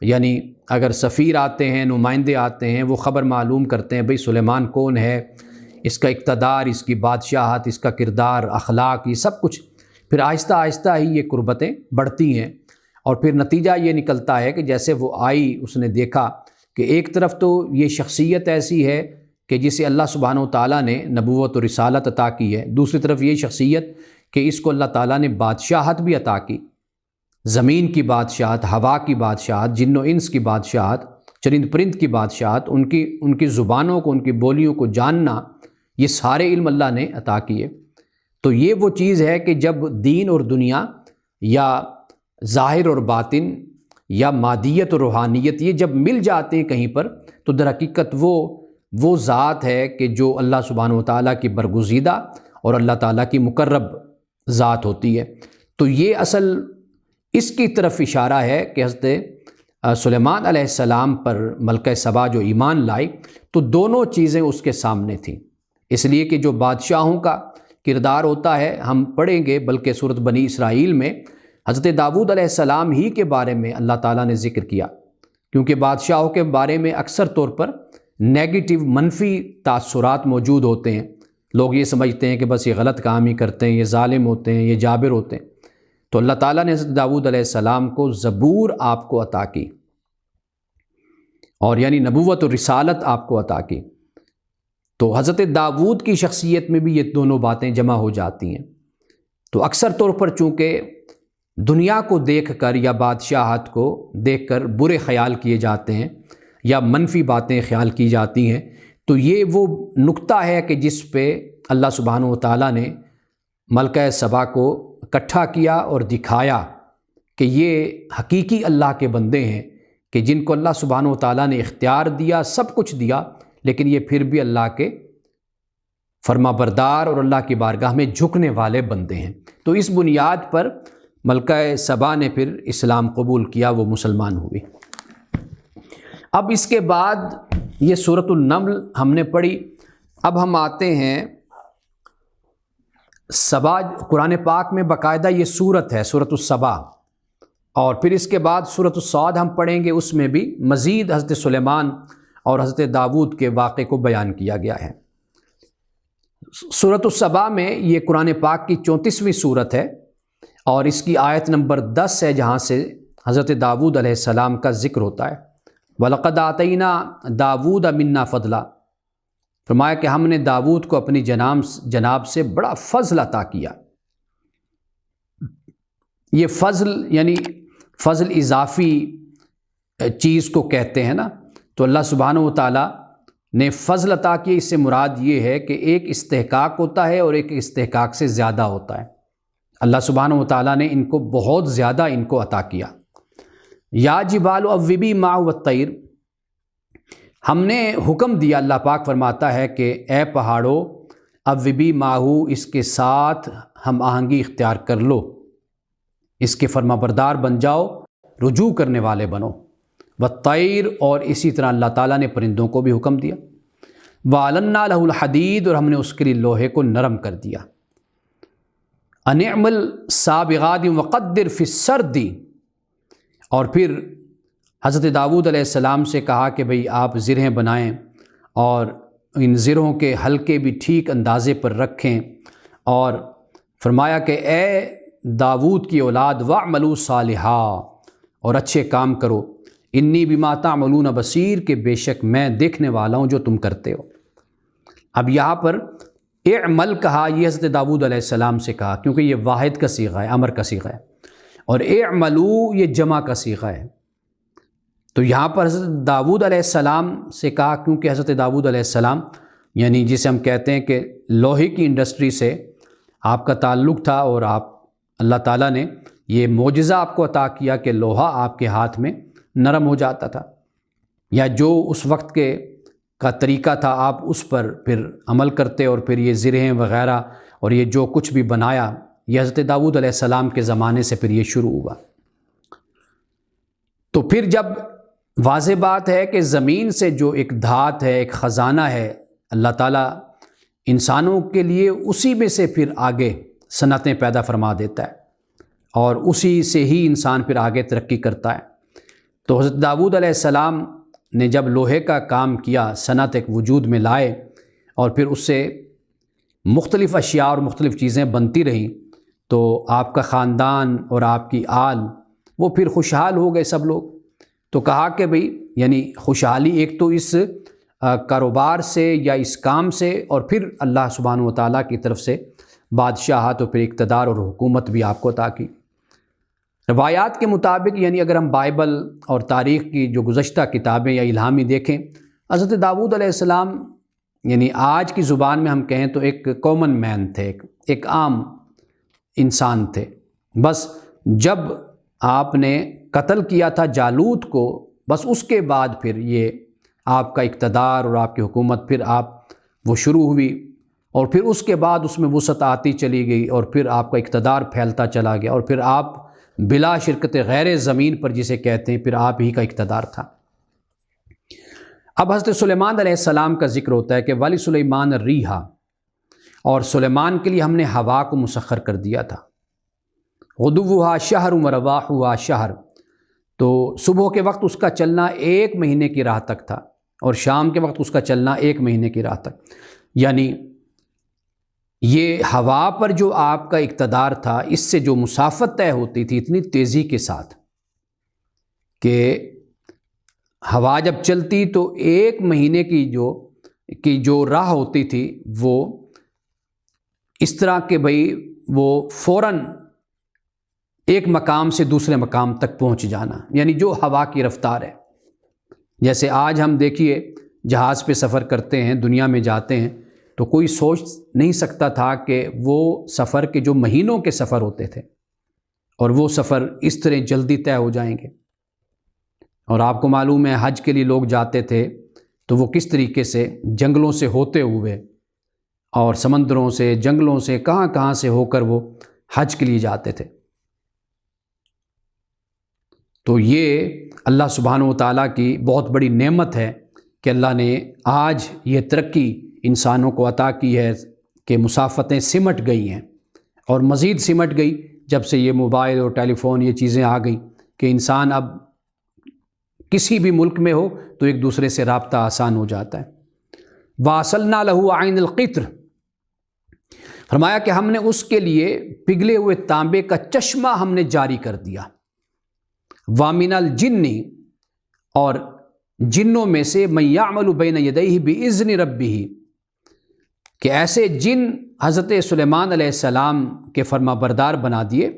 یعنی اگر سفیر آتے ہیں، نمائندے آتے ہیں، وہ خبر معلوم کرتے ہیں بھئی سلیمان کون ہے، اس کا اقتدار، اس کی بادشاہت، اس کا کردار، اخلاق، یہ سب کچھ، پھر آہستہ آہستہ ہی یہ قربتیں بڑھتی ہیں، اور پھر نتیجہ یہ نکلتا ہے کہ جیسے وہ آئی، اس نے دیکھا کہ ایک طرف تو یہ شخصیت ایسی ہے کہ جسے اللہ سبحانہ و تعالیٰ نے نبوت و رسالت عطا کی ہے، دوسری طرف یہ شخصیت کہ اس کو اللہ تعالیٰ نے بادشاہت بھی عطا کی، زمین کی بادشاہت، ہوا کی بادشاہت، جن و انس کی بادشاہت، چرند پرند کی بادشاہت، ان کی زبانوں کو، ان کی بولیوں کو جاننا، یہ سارے علم اللہ نے عطا کیے۔ تو یہ وہ چیز ہے کہ جب دین اور دنیا، یا ظاہر اور باطن، یا مادیت اور روحانیت، یہ جب مل جاتے ہیں کہیں پر، تو در حقیقت وہ ذات ہے کہ جو اللہ سبحانہ و تعالیٰ کی برگزیدہ اور اللہ تعالیٰ کی مقرب ذات ہوتی ہے۔ تو یہ اصل اس کی طرف اشارہ ہے کہ حضرت سلیمان علیہ السلام پر ملکہ سبا جو ایمان لائی، تو دونوں چیزیں اس کے سامنے تھیں، اس لیے کہ جو بادشاہوں کا کردار ہوتا ہے، ہم پڑھیں گے بلکہ سورۃ بنی اسرائیل میں حضرت داؤد علیہ السلام ہی کے بارے میں اللہ تعالیٰ نے ذکر کیا، کیونکہ بادشاہوں کے بارے میں اکثر طور پر نیگیٹو، منفی تاثرات موجود ہوتے ہیں، لوگ یہ سمجھتے ہیں کہ بس یہ غلط کام ہی کرتے ہیں، یہ ظالم ہوتے ہیں، یہ جابر ہوتے ہیں۔ تو اللہ تعالیٰ نے حضرت داؤد علیہ السلام کو زبور آپ کو عطا کی، اور یعنی نبوت و رسالت آپ کو عطا کی۔ تو حضرت داؤد کی شخصیت میں بھی یہ دونوں باتیں جمع ہو جاتی ہیں۔ تو اکثر طور پر چونکہ دنیا کو دیکھ کر یا بادشاہت کو دیکھ کر برے خیال کیے جاتے ہیں یا منفی باتیں خیال کی جاتی ہیں، تو یہ وہ نقطہ ہے کہ جس پہ اللہ سبحانہ و تعالیٰ نے ملکہ سبا کو اکٹھا کیا اور دکھایا کہ یہ حقیقی اللہ کے بندے ہیں، کہ جن کو اللہ سبحانہ و تعالیٰ نے اختیار دیا، سب کچھ دیا، لیکن یہ پھر بھی اللہ کے فرما بردار اور اللہ کی بارگاہ میں جھکنے والے بندے ہیں۔ تو اس بنیاد پر ملکہ سبا نے پھر اسلام قبول کیا، وہ مسلمان ہوئی۔ اب اس کے بعد یہ سورۃ النمل ہم نے پڑھی، اب ہم آتے ہیں سبا۔ قرآن پاک میں باقاعدہ یہ سورت ہے، سورۃ السبا، اور پھر اس کے بعد سورۃ الصاد ہم پڑھیں گے، اس میں بھی مزید حضرت سلیمان اور حضرت داؤد کے واقعے کو بیان کیا گیا ہے۔ سورۃ السبا میں یہ قرآن پاک کی 34ویں سورت ہے، اور اس کی آیت نمبر 10 ہے، جہاں سے حضرت داؤد علیہ السلام کا ذکر ہوتا ہے۔ وَلَقَدْ آتَيْنَا دَاوُودَ مِنَّا فَضْلًا، فرمایا کہ ہم نے داؤد کو اپنی جناب سے بڑا فضل عطا کیا۔ یہ فضل یعنی فضل اضافی چیز کو کہتے ہیں نا، تو اللہ سبحانہ و تعالیٰ نے فضل عطا کیا، اس سے مراد یہ ہے کہ ایک استحقاق ہوتا ہے اور ایک استحقاق سے زیادہ ہوتا ہے۔ اللہ سبحانہ و تعالیٰ نے ان کو بہت زیادہ ان کو عطا کیا۔ یا جبال اوبی معہ والطیر، ہم نے حکم دیا، اللہ پاک فرماتا ہے کہ اے پہاڑوں اوبی معہ، اس کے ساتھ ہم آہنگی اختیار کر لو، اس کے فرما بردار بن جاؤ، رجوع کرنے والے بنو۔ والطیر، اور اسی طرح اللہ تعالیٰ نے پرندوں کو بھی حکم دیا۔ وَأَلَنَّا لَهُ الْحَدِيدَ، اور ہم نے اس کے لیے لوہے کو نرم کر دیا۔ أَنِ اعْمَلْ سَابِغَاتٍ وَقَدِّرْ فِي السَّرْدِ، اور پھر حضرت داؤد علیہ السلام سے کہا کہ بھئی آپ زرہیں بنائیں اور ان زرہوں کے حلقے بھی ٹھیک اندازے پر رکھیں، اور فرمایا کہ اے داؤد کی اولاد وَاعْمَلُوا صَالِحًا، اور اچھے کام کرو، انی بما تعملون بصیر، کہ بے شک میں دیکھنے والا ہوں جو تم کرتے ہو۔ اب یہاں پر اعمل کہا، یہ حضرت داؤد علیہ السلام سے کہا، کیونکہ یہ واحد کا صیغہ ہے، امر کا صیغہ ہے، اور اعملوا یہ جمع کا صیغہ ہے۔ تو یہاں پر حضرت داؤد علیہ السلام سے کہا، کیونکہ حضرت داؤد علیہ السلام یعنی جسے ہم کہتے ہیں کہ لوہے کی انڈسٹری سے آپ کا تعلق تھا، اور اللہ تعالیٰ نے یہ معجزہ آپ کو عطا کیا کہ لوہا آپ کے ہاتھ میں نرم ہو جاتا تھا، یا جو اس وقت کا طریقہ تھا آپ اس پر پھر عمل کرتے، اور پھر یہ زرہیں وغیرہ اور یہ جو کچھ بھی بنایا، یہ حضرت داؤد علیہ السلام کے زمانے سے پھر یہ شروع ہوا۔ تو پھر جب واضح بات ہے کہ زمین سے جو ایک دھات ہے، ایک خزانہ ہے، اللہ تعالیٰ انسانوں کے لیے اسی میں سے پھر آگے صنعتیں پیدا فرما دیتا ہے، اور اسی سے ہی انسان پھر آگے ترقی کرتا ہے۔ تو حضرت داؤد علیہ السلام نے جب لوہے کا کام کیا، صنعت ایک وجود میں لائے، اور پھر اس سے مختلف اشیاء اور مختلف چیزیں بنتی رہیں، تو آپ کا خاندان اور آپ کی آل وہ پھر خوشحال ہو گئے سب لوگ۔ تو کہا کہ بھئی یعنی خوشحالی ایک تو اس کاروبار سے یا اس کام سے، اور پھر اللہ سبحانہ و تعالیٰ کی طرف سے بادشاہت اور پھر اقتدار اور حکومت بھی آپ کو عطا کی۔ روایات کے مطابق یعنی اگر ہم بائبل اور تاریخ کی جو گزشتہ کتابیں یا الہامی دیکھیں، حضرت داؤد علیہ السلام یعنی آج کی زبان میں ہم کہیں تو ایک کامن مین تھے، ایک عام انسان تھے۔ بس جب آپ نے قتل کیا تھا جالوت کو، بس اس کے بعد پھر یہ آپ کا اقتدار اور آپ کی حکومت پھر وہ شروع ہوئی، اور پھر اس کے بعد اس میں وسعت آتی چلی گئی، اور پھر آپ کا اقتدار پھیلتا چلا گیا، اور پھر آپ بلا شرکت غیر زمین پر جسے کہتے ہیں پھر آپ ہی کا اقتدار تھا۔ اب حضرت سلیمان علیہ السلام کا ذکر ہوتا ہے کہ ولی سلیمان الریحا، اور سلیمان کے لیے ہم نے ہوا کو مسخر کر دیا تھا، غدوہا شہر ورواحہا شہر، تو صبح کے وقت اس کا چلنا 1 مہینے کی راہ تک تھا، اور شام کے وقت اس کا چلنا 1 مہینے کی راہ تک۔ یعنی یہ ہوا پر جو آپ کا اقتدار تھا، اس سے جو مسافت طے ہوتی تھی اتنی تیزی کے ساتھ کہ ہوا جب چلتی تو 1 مہینے کی جو راہ ہوتی تھی وہ اس طرح کہ بھئی وہ فوراً ایک مقام سے دوسرے مقام تک پہنچ جانا، یعنی جو ہوا کی رفتار ہے۔ جیسے آج ہم دیکھیے جہاز پہ سفر کرتے ہیں، دنیا میں جاتے ہیں، تو کوئی سوچ نہیں سکتا تھا کہ وہ سفر کے جو مہینوں کے سفر ہوتے تھے، اور وہ سفر اس طرح جلدی طے ہو جائیں گے۔ اور آپ کو معلوم ہے حج کے لیے لوگ جاتے تھے تو وہ کس طریقے سے جنگلوں سے ہوتے ہوئے اور سمندروں سے، جنگلوں سے، کہاں کہاں سے ہو کر وہ حج کے لیے جاتے تھے۔ تو یہ اللہ سبحانہ و تعالیٰ کی بہت بڑی نعمت ہے کہ اللہ نے آج یہ ترقی انسانوں کو عطا کی ہے کہ مسافتیں سمٹ گئی ہیں، اور مزید سمٹ گئی جب سے یہ موبائل اور ٹیلی فون یہ چیزیں آ گئیں کہ انسان اب کسی بھی ملک میں ہو تو ایک دوسرے سے رابطہ آسان ہو جاتا ہے۔ وَأَصَلْنَا لَهُ عَيْنَ الْقِطْرِ، فرمایا کہ ہم نے اس کے لیے پگھلے ہوئے تانبے کا چشمہ ہم نے جاری کر دیا۔ وَمِنَ الْجِنِّ، اور جنوں میں سے مَن يَعْمَلُ بَيْنَ يَدَيْهِ بِإِذْنِ رَبِّهِ، کہ ایسے جن حضرت سلیمان علیہ السلام کے فرما بردار بنا دیے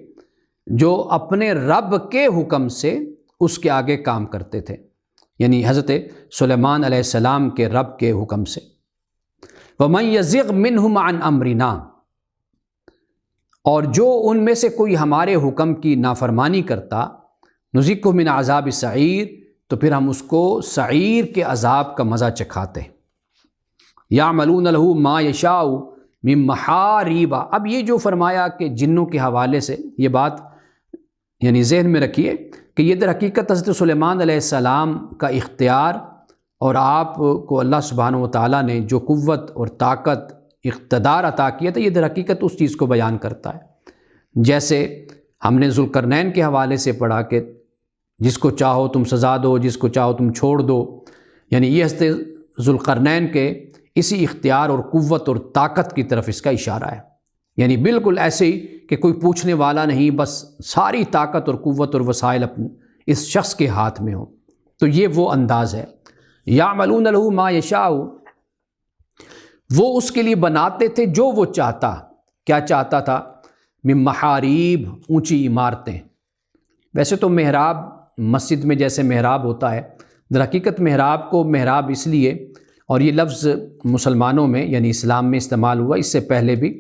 جو اپنے رب کے حکم سے اس کے آگے کام کرتے تھے، یعنی حضرت سلیمان علیہ السلام کے رب کے حکم سے۔ وَمَن يَزِغْ مِنْهُمْ عَنْ أَمْرِنَا، اور جو ان میں سے کوئی ہمارے حکم کی نافرمانی کرتا، نُذِقْهُ مِنْ عَذَابِ السَّعِيرِ، تو پھر ہم اس کو سعیر کے عذاب کا مزہ چکھاتے۔ يَعْمَلُونَ لَهُ مَا يَشَاءُ مِن مَحَارِيبَ، اب یہ جو فرمایا کہ جنوں کے حوالے سے یہ بات یعنی ذہن میں رکھیے کہ یہ در حقیقت حضرت سلیمان علیہ السلام کا اختیار، اور آپ کو اللہ سبحانہ و تعالیٰ نے جو قوت اور طاقت اقتدار عطا کیا تھا، یہ در حقیقت اس چیز کو بیان کرتا ہے۔ جیسے ہم نے ذوالقرنین کے حوالے سے پڑھا کہ جس کو چاہو تم سزا دو، جس کو چاہو تم چھوڑ دو، یعنی یہ حضرت ذوالقرنین کے اسی اختیار اور قوت اور طاقت کی طرف اس کا اشارہ ہے۔ یعنی بالکل ایسے ہی کہ کوئی پوچھنے والا نہیں، بس ساری طاقت اور قوت اور وسائل اس شخص کے ہاتھ میں ہوں۔ تو یہ وہ انداز ہے۔ یعملون لہ ما یشاء، وہ اس کے لیے بناتے تھے جو وہ چاہتا۔ کیا چاہتا تھا؟ من محاریب، اونچی عمارتیں۔ ویسے تو محراب مسجد میں جیسے محراب ہوتا ہے، در حقیقت محراب کو محراب اس لیے، اور یہ لفظ مسلمانوں میں یعنی اسلام میں استعمال ہوا، اس سے پہلے بھی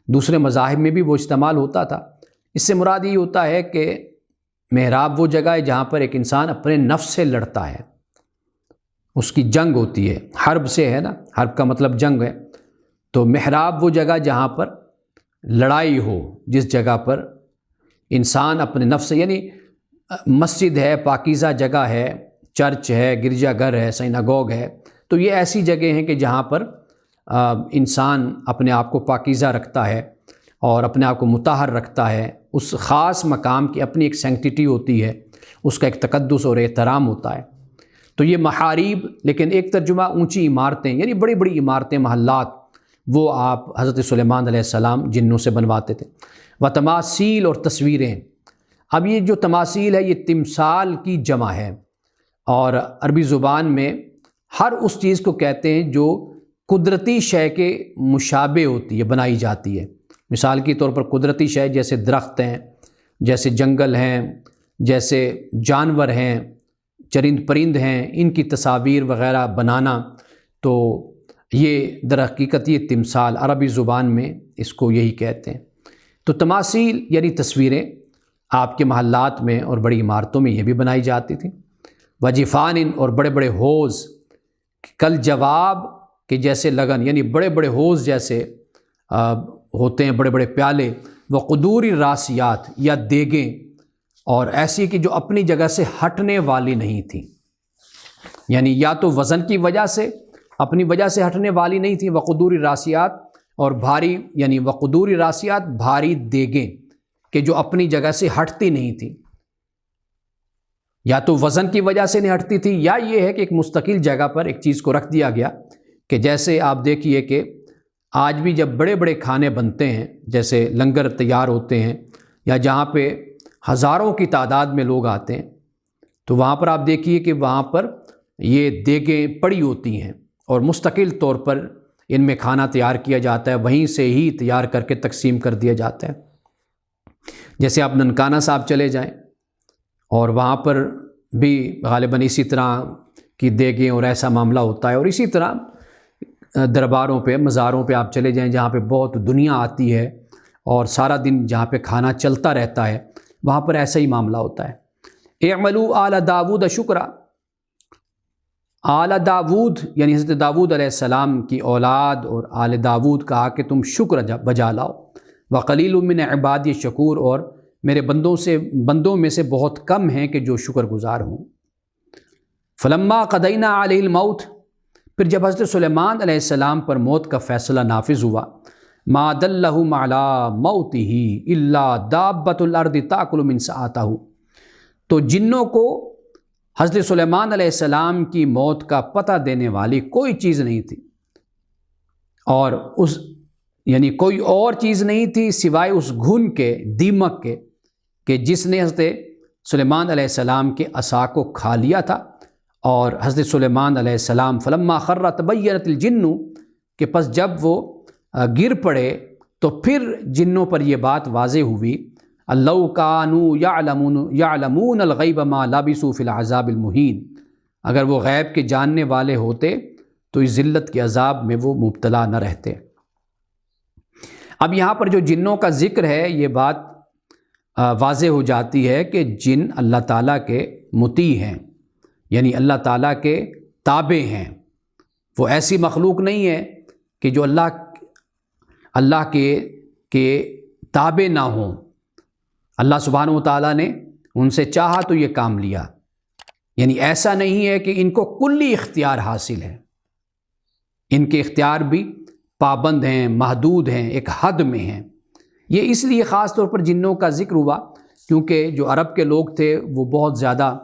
دوسرے مذاہب میں بھی وہ استعمال ہوتا تھا۔ اس سے مراد یہ ہوتا ہے کہ محراب وہ جگہ ہے جہاں پر ایک انسان اپنے نفس سے لڑتا ہے، اس کی جنگ ہوتی ہے، حرب سے ہے نا، حرب کا مطلب جنگ ہے، تو محراب وہ جگہ جہاں پر لڑائی ہو، جس جگہ پر انسان اپنے نفس سے، یعنی مسجد ہے، پاکیزہ جگہ ہے، چرچ ہے، گرجا گھر ہے، سیناگوگ ہے، تو یہ ایسی جگہ ہیں کہ جہاں پر انسان اپنے آپ کو پاکیزہ رکھتا ہے اور اپنے آپ کو مطہر رکھتا ہے، اس خاص مقام کی اپنی ایک سینکٹیٹی ہوتی ہے، اس کا ایک تقدس اور احترام ہوتا ہے۔ تو یہ محاریب، لیکن ایک ترجمہ اونچی عمارتیں، یعنی بڑی بڑی عمارتیں، محلات، وہ آپ حضرت سلیمان علیہ السلام جنوں سے بنواتے تھے۔ و تماثیل، اور تصویریں۔ اب یہ جو تماثیل ہے یہ تمثال کی جمع ہے، اور عربی زبان میں ہر اس چیز کو کہتے ہیں جو قدرتی شے کے مشابہ ہوتی ہے، بنائی جاتی ہے۔ مثال کے طور پر قدرتی شے جیسے درخت ہیں، جیسے جنگل ہیں، جیسے جانور ہیں، چرند پرند ہیں، ان کی تصاویر وغیرہ بنانا، تو یہ در حقیقت یہ تمثال عربی زبان میں اس کو یہی کہتے ہیں۔ تو تماثیل یعنی تصویریں آپ کے محلات میں اور بڑی عمارتوں میں یہ بھی بنائی جاتی تھیں۔ وجفان، اور بڑے بڑے حوض، کل جواب کے جیسے لگن، یعنی بڑے بڑے حوض جیسے ہوتے ہیں، بڑے بڑے پیالے۔ وقدور راسیات، یا دیگیں، اور ایسی کہ جو اپنی جگہ سے ہٹنے والی نہیں تھیں، یعنی یا تو وزن کی وجہ سے اپنی وجہ سے ہٹنے والی نہیں تھیں، وقدور راسیات، اور بھاری، یعنی وقدور راسیات بھاری دیگیں کہ جو اپنی جگہ سے ہٹتی نہیں تھیں، یا تو وزن کی وجہ سے نہیں ہٹتی تھی، یا یہ ہے کہ ایک مستقل جگہ پر ایک چیز کو رکھ دیا گیا، کہ جیسے آپ دیکھیے کہ آج بھی جب بڑے بڑے کھانے بنتے ہیں، جیسے لنگر تیار ہوتے ہیں، یا جہاں پہ ہزاروں کی تعداد میں لوگ آتے ہیں، تو وہاں پر آپ دیکھیے کہ وہاں پر یہ دیگیں پڑی ہوتی ہیں، اور مستقل طور پر ان میں کھانا تیار کیا جاتا ہے، وہیں سے ہی تیار کر کے تقسیم کر دیا جاتا ہے۔ جیسے آپ ننکانہ صاحب چلے جائیں، اور وہاں پر بھی غالباً اسی طرح کی دیگیں اور ایسا معاملہ ہوتا ہے، اور اسی طرح درباروں پہ، مزاروں پہ آپ چلے جائیں جہاں پہ بہت دنیا آتی ہے اور سارا دن جہاں پہ کھانا چلتا رہتا ہے، وہاں پر ایسا ہی معاملہ ہوتا ہے۔ اعملوا آل داود شکرا، آل داود یعنی حضرت داود علیہ السلام کی اولاد اور آل داود کہا کہ تم شکر بجا لاؤ۔ وقلیل من عبادی شکور، اور میرے بندوں میں سے بہت کم ہیں کہ جو شکر گزار ہوں۔ فلما قضینا علیہ الموت، پھر جب حضرت سلیمان علیہ السلام پر موت کا فیصلہ نافذ ہوا، ما دلہم علی موتہ الا دابۃ الارض تاکل من سأتہ، تو جنوں کو حضرت سلیمان علیہ السلام کی موت کا پتہ دینے والی کوئی چیز نہیں تھی، اور یعنی کوئی اور چیز نہیں تھی سوائے اس گھن کے، دیمک کے، کہ جس نے حضرت سلیمان علیہ السلام کے عصا کو کھا لیا تھا۔ اور حضرت سلیمان علیہ السلام فلما خر تبینت الجن، کہ پس جب وہ گر پڑے تو پھر جنوں پر یہ بات واضح ہوئی، لو کانوا یعلمون الغیب ما لبثوا فی العذاب المہین، اگر وہ غیب کے جاننے والے ہوتے تو اس ذلت کے عذاب میں وہ مبتلا نہ رہتے۔ اب یہاں پر جو جنوں کا ذکر ہے، یہ بات واضح ہو جاتی ہے کہ جن اللہ تعالیٰ کے مطیع ہیں، یعنی اللہ تعالیٰ کے تابع ہیں، وہ ایسی مخلوق نہیں ہے کہ جو اللہ کے تابع نہ ہوں۔ اللہ سبحانہ و تعالیٰ نے ان سے چاہا تو یہ کام لیا، یعنی ایسا نہیں ہے کہ ان کو کلی اختیار حاصل ہے، ان کے اختیار بھی پابند ہیں، محدود ہیں، ایک حد میں ہیں۔ یہ اس لیے خاص طور پر جنوں کا ذکر ہوا کیونکہ جو عرب کے لوگ تھے وہ بہت زیادہ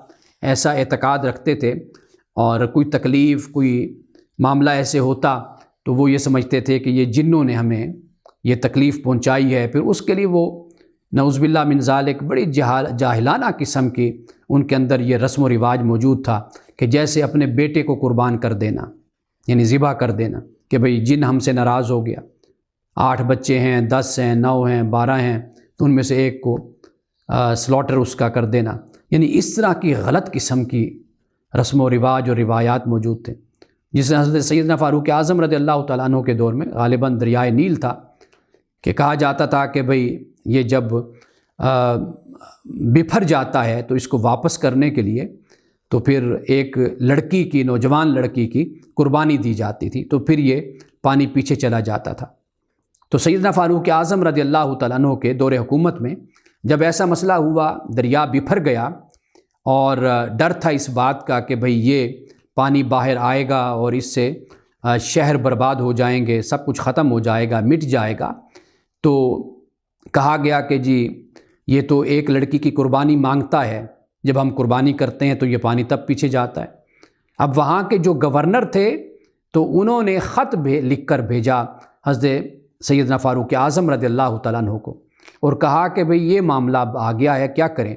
ایسا اعتقاد رکھتے تھے، اور کوئی تکلیف، کوئی معاملہ ایسے ہوتا تو وہ یہ سمجھتے تھے کہ یہ جنوں نے ہمیں یہ تکلیف پہنچائی ہے، پھر اس کے لیے وہ نعوذ باللہ من ذالک بڑی جاہلانہ قسم کی ان کے اندر یہ رسم و رواج موجود تھا کہ جیسے اپنے بیٹے کو قربان کر دینا، یعنی ذبح کر دینا کہ بھئی جن ہم سے ناراض ہو گیا، 8 بچے ہیں، 10 ہیں، 9 ہیں، 12 ہیں، تو ان میں سے ایک کو سلاٹر اس کا کر دینا۔ یعنی اس طرح کی غلط قسم کی رسم و رواج اور روایات موجود تھے، جس میں حضرت سیدنا فاروق اعظم رضی اللہ تعالیٰ عنہ کے دور میں غالباً دریائے نیل تھا کہ کہا جاتا تھا کہ بھئی یہ جب بپھر جاتا ہے تو اس کو واپس کرنے کے لیے تو پھر ایک لڑکی کی، نوجوان لڑکی کی قربانی دی جاتی تھی، تو پھر یہ پانی پیچھے چلا جاتا تھا۔ تو سیدنا فاروق اعظم رضی اللہ تعالیٰ عنہ کے دور حکومت میں جب ایسا مسئلہ ہوا، دریا بپھر گیا اور ڈر تھا اس بات کا کہ بھئی یہ پانی باہر آئے گا اور اس سے شہر برباد ہو جائیں گے، سب کچھ ختم ہو جائے گا، مٹ جائے گا، تو کہا گیا کہ جی یہ تو ایک لڑکی کی قربانی مانگتا ہے، جب ہم قربانی کرتے ہیں تو یہ پانی تب پیچھے جاتا ہے۔ اب وہاں کے جو گورنر تھے تو انہوں نے خط لکھ کر بھیجا حضرت سیدنا فاروق اعظم رضی اللہ تعالیٰ عنہ کو اور کہا کہ بھئی یہ معاملہ اب آ گیا ہے، کیا کریں؟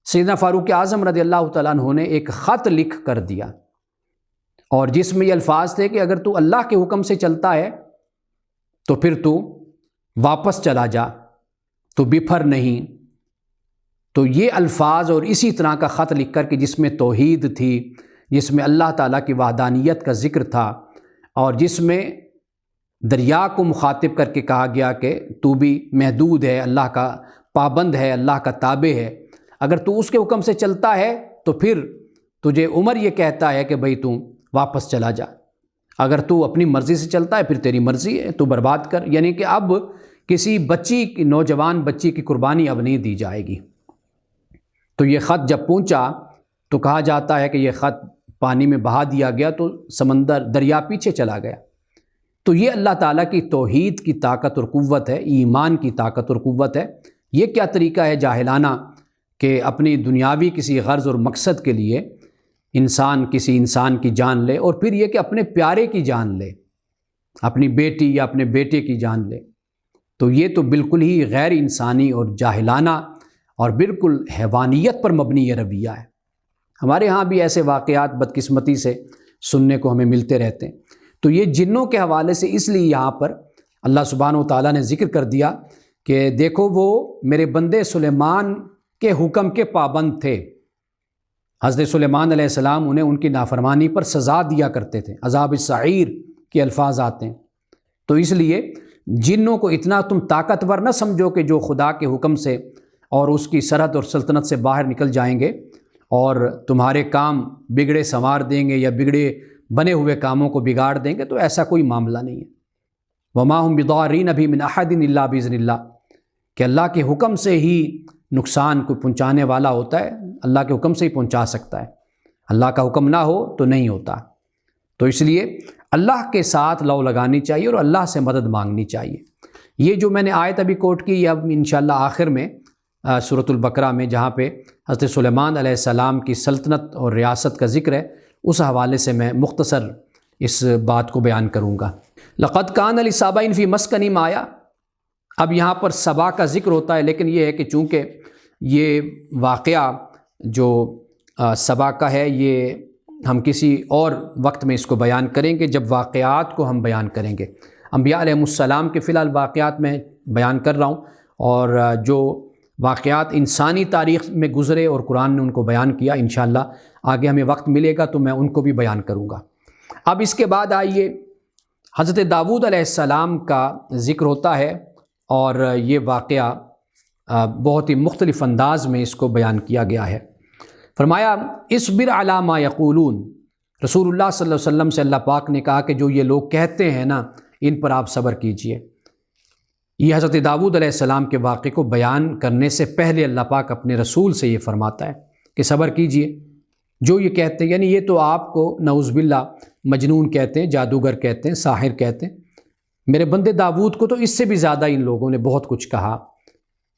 سیدنا فاروق اعظم رضی اللہ تعالیٰ عنہ نے ایک خط لکھ کر دیا اور جس میں یہ الفاظ تھے کہ اگر تو اللہ کے حکم سے چلتا ہے تو پھر تو واپس چلا جا، تو بپھر نہیں۔ تو یہ الفاظ اور اسی طرح کا خط لکھ کر کہ جس میں توحید تھی، جس میں اللہ تعالیٰ کی وحدانیت کا ذکر تھا اور جس میں دریا کو مخاطب کر کے کہا گیا کہ تو بھی محدود ہے، اللہ کا پابند ہے، اللہ کا تابع ہے، اگر تو اس کے حکم سے چلتا ہے تو پھر تجھے عمر یہ کہتا ہے کہ بھئی تو واپس چلا جا، اگر تو اپنی مرضی سے چلتا ہے پھر تیری مرضی ہے، تو برباد کر۔ یعنی کہ اب کسی بچی کی، نوجوان بچی کی قربانی اب نہیں دی جائے گی۔ تو یہ خط جب پہنچا تو کہا جاتا ہے کہ یہ خط پانی میں بہا دیا گیا تو سمندر، دریا پیچھے چلا گیا۔ تو یہ اللہ تعالیٰ کی توحید کی طاقت اور قوت ہے، ایمان کی طاقت اور قوت ہے۔ یہ کیا طریقہ ہے جاہلانہ کہ اپنی دنیاوی کسی غرض اور مقصد کے لیے انسان کسی انسان کی جان لے، اور پھر یہ کہ اپنے پیارے کی جان لے، اپنی بیٹی یا اپنے بیٹے کی جان لے۔ تو یہ تو بالکل ہی غیر انسانی اور جاہلانہ اور بالکل حیوانیت پر مبنی یہ رویہ ہے۔ ہمارے ہاں بھی ایسے واقعات بدقسمتی سے سننے کو ہمیں ملتے رہتے ہیں۔ تو یہ جنوں کے حوالے سے اس لیے یہاں پر اللہ سبحانہ و تعالیٰ نے ذکر کر دیا کہ دیکھو وہ میرے بندے سلیمان کے حکم کے پابند تھے۔ حضرت سلیمان علیہ السلام انہیں ان کی نافرمانی پر سزا دیا کرتے تھے، عذاب السعیر کے الفاظ آتے ہیں۔ تو اس لیے جنوں کو اتنا تم طاقتور نہ سمجھو کہ جو خدا کے حکم سے اور اس کی سرحد اور سلطنت سے باہر نکل جائیں گے اور تمہارے کام بگڑے سنوار دیں گے یا بگڑے بنے ہوئے کاموں کو بگاڑ دیں گے، تو ایسا کوئی معاملہ نہیں ہے۔ وما هم بضارین بھی من احد الا باذن اللہ، کہ اللہ کے حکم سے ہی نقصان کو پہنچانے والا ہوتا ہے، اللہ کے حکم سے ہی پہنچا سکتا ہے، اللہ کا حکم نہ ہو تو نہیں ہوتا۔ تو اس لیے اللہ کے ساتھ لو لگانی چاہیے اور اللہ سے مدد مانگنی چاہیے۔ یہ جو میں نے آیت ابھی کوٹ کی، اب انشاءاللہ آخر میں سورۃ البقرہ میں جہاں پہ حضرت سلیمان علیہ السلام کی سلطنت اور ریاست کا ذکر ہے، اس حوالے سے میں مختصر اس بات کو بیان کروں گا۔ لقد کان لسبأ فی مسکنہم آیہ، اب یہاں پر سبا کا ذکر ہوتا ہے، لیکن یہ ہے کہ چونکہ یہ واقعہ جو سبا کا ہے یہ ہم کسی اور وقت میں اس کو بیان کریں گے جب واقعات کو ہم بیان کریں گے۔ انبیاء علیہ السلام کے فی الحال واقعات میں بیان کر رہا ہوں، اور جو واقعات انسانی تاریخ میں گزرے اور قرآن نے ان کو بیان کیا، انشاءاللہ آگے ہمیں وقت ملے گا تو میں ان کو بھی بیان کروں گا۔ اب اس کے بعد آئیے حضرت داؤد علیہ السلام کا ذکر ہوتا ہے، اور یہ واقعہ بہت ہی مختلف انداز میں اس کو بیان کیا گیا ہے۔ فرمایا اصبر علی ما یقولون، رسول اللہ صلی اللہ علیہ وسلم سے اللہ پاک نے کہا کہ جو یہ لوگ کہتے ہیں نا، ان پر آپ صبر کیجئے۔ یہ حضرت داؤد علیہ السلام کے واقعے کو بیان کرنے سے پہلے اللہ پاک اپنے رسول سے یہ فرماتا ہے کہ صبر کیجئے، جو یہ کہتے ہیں، یعنی یہ تو آپ کو نعوذ باللہ مجنون کہتے ہیں، جادوگر کہتے ہیں، ساحر کہتے ہیں، میرے بندے داؤد کو تو اس سے بھی زیادہ ان لوگوں نے بہت کچھ کہا،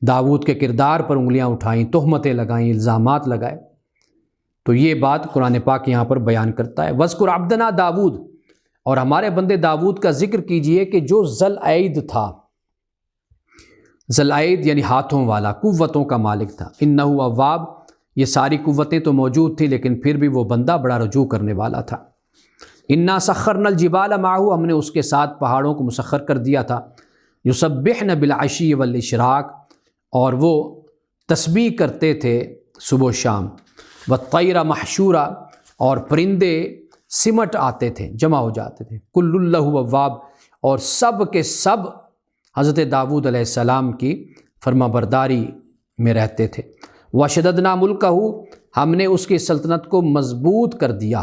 داؤد کے کردار پر انگلیاں اٹھائیں، تہمتیں لگائیں، الزامات لگائے۔ تو یہ بات قرآن پاک یہاں پر بیان کرتا ہے۔ وَاذْكُرْ عَبْدَنَا داؤد، اور ہمارے بندے داؤد کا ذکر کیجئے کہ جو ذوالعید تھا، ذوالعید یعنی ہاتھوں والا، قوتوں کا مالک تھا۔ اِنَّهُ اواب، یہ ساری قوتیں تو موجود تھیں لیکن پھر بھی وہ بندہ بڑا رجوع کرنے والا تھا۔ اِنَّا سَخَّرْنَا الْجِبَالَ مَعَهُ، ہم نے اس کے ساتھ پہاڑوں کو مسخر کر دیا تھا۔ يُسَبِّحْنَ بِالْعَشِيِّ وَالْإِشْرَاقِ، اور وہ تسبیح کرتے تھے صبح و شام، والطیر محشورا، اور پرندے سمٹ آتے تھے، جمع ہو جاتے تھے، کل اللہ اواب، اور سب کے سب حضرت داؤد علیہ السلام کی فرما برداری میں رہتے تھے۔ وشددنا ملکہ، ہم نے اس کی سلطنت کو مضبوط کر دیا۔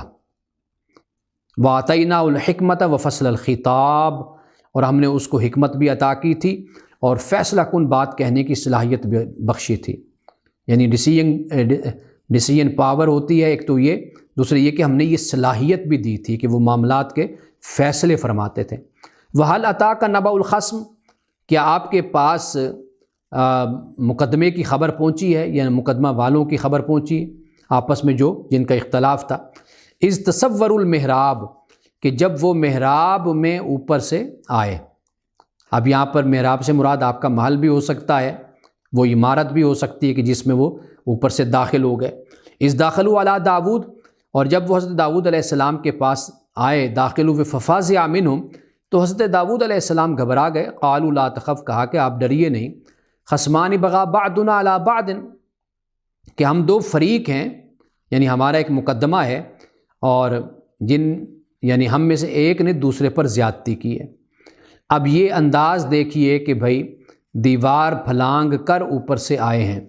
وآتیناہ الحکمت وفصل الخطاب، اور ہم نے اس کو حکمت بھی عطا کی تھی اور فیصلہ کن بات کہنے کی صلاحیت بھی بخشی تھی۔ یعنی ڈیسیژن پاور ہوتی ہے ایک تو یہ، دوسری یہ کہ ہم نے یہ صلاحیت بھی دی تھی کہ وہ معاملات کے فیصلے فرماتے تھے۔ وَهَلْ أَتَاكَ نَبَأُ الْخَصْمِ، کیا آپ کے پاس مقدمے کی خبر پہنچی ہے، یا مقدمہ والوں کی خبر پہنچی آپس میں جن کا اختلاف تھا؟ اِذْ تَصَوَّرُوا الْمِحْرَابَ، کہ جب وہ محراب میں اوپر سے آئے۔ اب یہاں پر محراب سے مراد آپ کا محل بھی ہو سکتا ہے، وہ عمارت بھی ہو سکتی ہے کہ جس میں وہ اوپر سے داخل ہو گئے۔ اِذْ دَخَلُوا عَلَىٰ داؤد، اور جب وہ حضرت داؤد علیہ السلام کے پاس آئے، داخل ہوئے، فَفَزِعَ مِنْهُمْ، تو حضرت داؤد علیہ السلام گھبرا گئے۔ قَالُوا لَا تَخَفْ، کہا کہ آپ ڈریے نہیں۔ خَصْمَانِ بَغَىٰ بَعْضُنَا عَلَىٰ بَعْضٍ، کہ ہم دو فریق ہیں، یعنی ہمارا ایک مقدمہ ہے، اور یعنی ہم میں سے ایک نے دوسرے پر زیادتی کی ہے۔ اب یہ انداز دیکھیے کہ بھائی دیوار پھلانگ کر اوپر سے آئے ہیں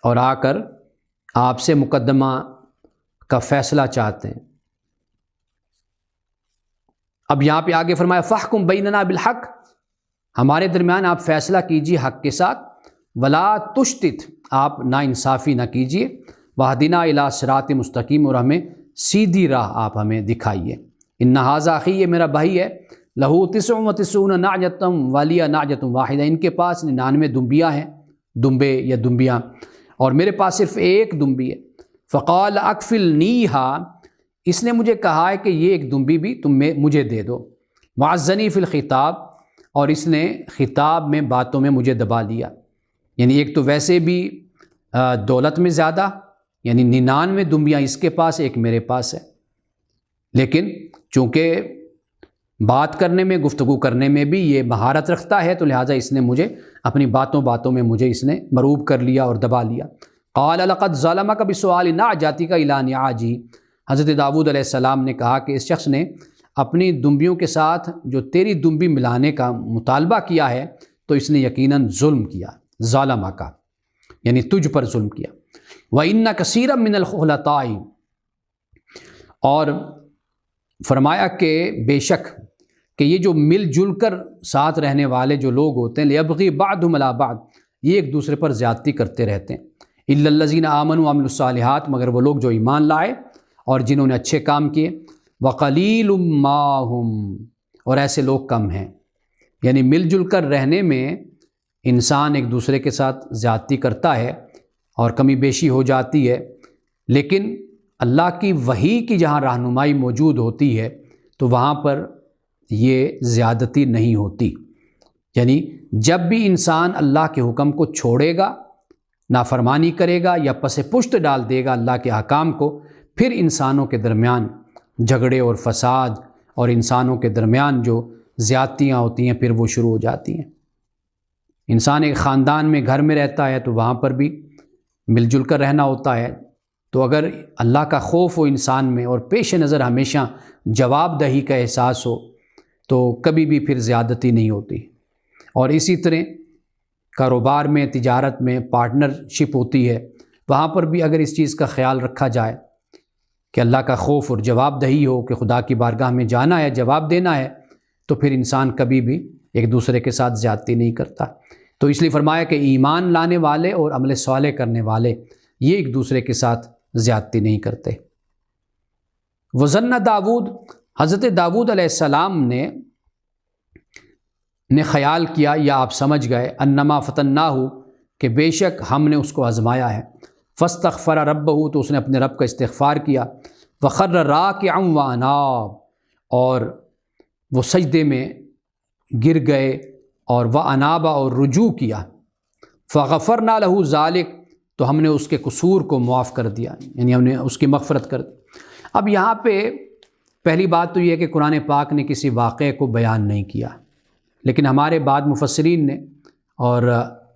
اور آ کر آپ سے مقدمہ کا فیصلہ چاہتے ہیں۔ اب یہاں پہ آگے فرمایا فَحْكُمْ بَيْنَنَا بِالْحَقِّ، ہمارے درمیان آپ فیصلہ کیجیے حق کے ساتھ، وَلَا تُشْتِتْ، آپ ناانصافی نہ کیجیے، وَاهْدِنَا إِلَىٰ صِرَاطٍ مُسْتَقِيمٍ، اور ہمیں سیدھی راہ آپ ہمیں دکھائیے۔ إِنَّ هَٰذَا أَخِي، یہ میرا بھائی ہے، لَهُ 99 نَعْجَةٌ وَلِيَ نَعْجَةٌ وَاحِدَةٌ، ان کے پاس 99 دمبیاں ہیں، دمبے یا دمبیاں، اور میرے پاس صرف ایک دمبی ہے۔ فَقَالَ أَكْفِلْنِيهَا، اس نے مجھے کہا ہے کہ یہ ایک دمبی بھی تم مجھے دے دو۔ وَعَزَّنِي فِي الْخِطَاب، اور اس نے خطاب میں باتوں میں مجھے دبا لیا۔ یعنی ایک تو ویسے بھی دولت میں زیادہ، یعنی 99 دمبیاں اس کے پاس، ایک میرے پاس ہے، لیکن چونکہ بات کرنے میں، گفتگو کرنے میں بھی یہ مہارت رکھتا ہے، تو لہٰذا اس نے مجھے اپنی باتوں میں مجھے اس نے مروب کر لیا اور دبا لیا۔ قَالَ لَقَدْ ظَلَمَكَ بِسُؤَالِ نَعْجَتِكَ إِلَىٰ نِعَاجِهِ، حضرت داؤد علیہ السلام نے کہا کہ اس شخص نے اپنی دمبیوں کے ساتھ جو تیری دمبی ملانے کا مطالبہ کیا ہے، تو اس نے یقیناً ظلم کیا، ظَلَمَكَ یعنی تجھ پر ظلم کیا۔ وَإِنَّ كَثِيرًا مِّنَ الْخُلَطَاءِ، اور فرمایا کہ بے شک کہ یہ جو مل جل کر ساتھ رہنے والے جو لوگ ہوتے ہیں، لِيَبْغِي بَعْضُهُمْ عَلَىٰ بَعْضٍ، یہ ایک دوسرے پر زیادتی کرتے رہتے ہیں۔ إِلَّا الَّذِينَ آمَنُوا وَعَمِلُوا الصَّالِحَاتِ، مگر وہ لوگ جو ایمان لائے اور جنہوں نے اچھے کام کیے۔ وَقَلِيلٌ مَّا هُمْ، اور ایسے لوگ کم ہیں۔ یعنی مل جل کر رہنے میں انسان ایک دوسرے کے ساتھ زیادتی کرتا ہے اور کمی بیشی ہو جاتی ہے، لیکن اللہ کی وحی کی جہاں رہنمائی موجود ہوتی ہے تو وہاں پر یہ زیادتی نہیں ہوتی۔ یعنی جب بھی انسان اللہ کے حکم کو چھوڑے گا، نافرمانی کرے گا یا پس پشت ڈال دے گا اللہ کے احکام کو، پھر انسانوں کے درمیان جھگڑے اور فساد اور انسانوں کے درمیان جو زیادتیاں ہوتی ہیں پھر وہ شروع ہو جاتی ہیں۔ انسان ایک خاندان میں، گھر میں رہتا ہے تو وہاں پر بھی مل جل کر رہنا ہوتا ہے، تو اگر اللہ کا خوف ہو انسان میں اور پیش نظر ہمیشہ جواب دہی کا احساس ہو تو کبھی بھی پھر زیادتی نہیں ہوتی۔ اور اسی طرح کاروبار میں، تجارت میں پارٹنرشپ ہوتی ہے، وہاں پر بھی اگر اس چیز کا خیال رکھا جائے کہ اللہ کا خوف اور جواب دہی ہو کہ خدا کی بارگاہ میں جانا ہے، جواب دینا ہے، تو پھر انسان کبھی بھی ایک دوسرے کے ساتھ زیادتی نہیں کرتا۔ تو اس لیے فرمایا کہ ایمان لانے والے اور عمل صالح کرنے والے یہ ایک دوسرے کے ساتھ زیادتی نہیں کرتے۔ وظن داؤد، حضرت داؤد علیہ السلام نے خیال کیا یا آپ سمجھ گئے، انما فتناہ، کہ بے شک ہم نے اس کو آزمایا ہے۔ فاستغفر ربہ، تو اس نے اپنے رب کا استغفار کیا۔ وخر راکعا واناب، اور وہ سجدے میں گر گئے اور واناب، اور رجوع کیا۔ فغفرنا لہ ذالک، تو ہم نے اس کے قصور کو معاف کر دیا، یعنی ہم نے اس کی مغفرت کر دی۔ اب یہاں پہ پہلی بات تو یہ ہے کہ قرآن پاک نے کسی واقعے کو بیان نہیں کیا، لیکن ہمارے بعد مفسرین نے اور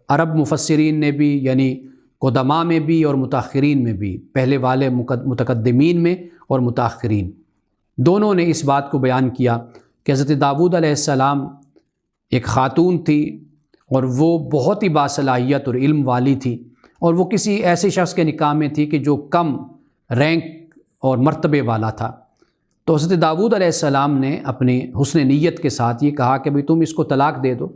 عرب مفسرین نے بھی، یعنی قدماء میں بھی اور متاخرین میں بھی، پہلے والے متقدمین میں اور متاخرین، دونوں نے اس بات کو بیان کیا کہ حضرت داؤد علیہ السلام ایک خاتون تھی اور وہ بہت ہی باصلاحیت اور علم والی تھی، اور وہ کسی ایسے شخص کے نکاح میں تھی کہ جو کم رینک اور مرتبے والا تھا۔ تو حضرت داؤد علیہ السلام نے اپنی حسن نیت کے ساتھ یہ کہا کہ بھئی تم اس کو طلاق دے دو،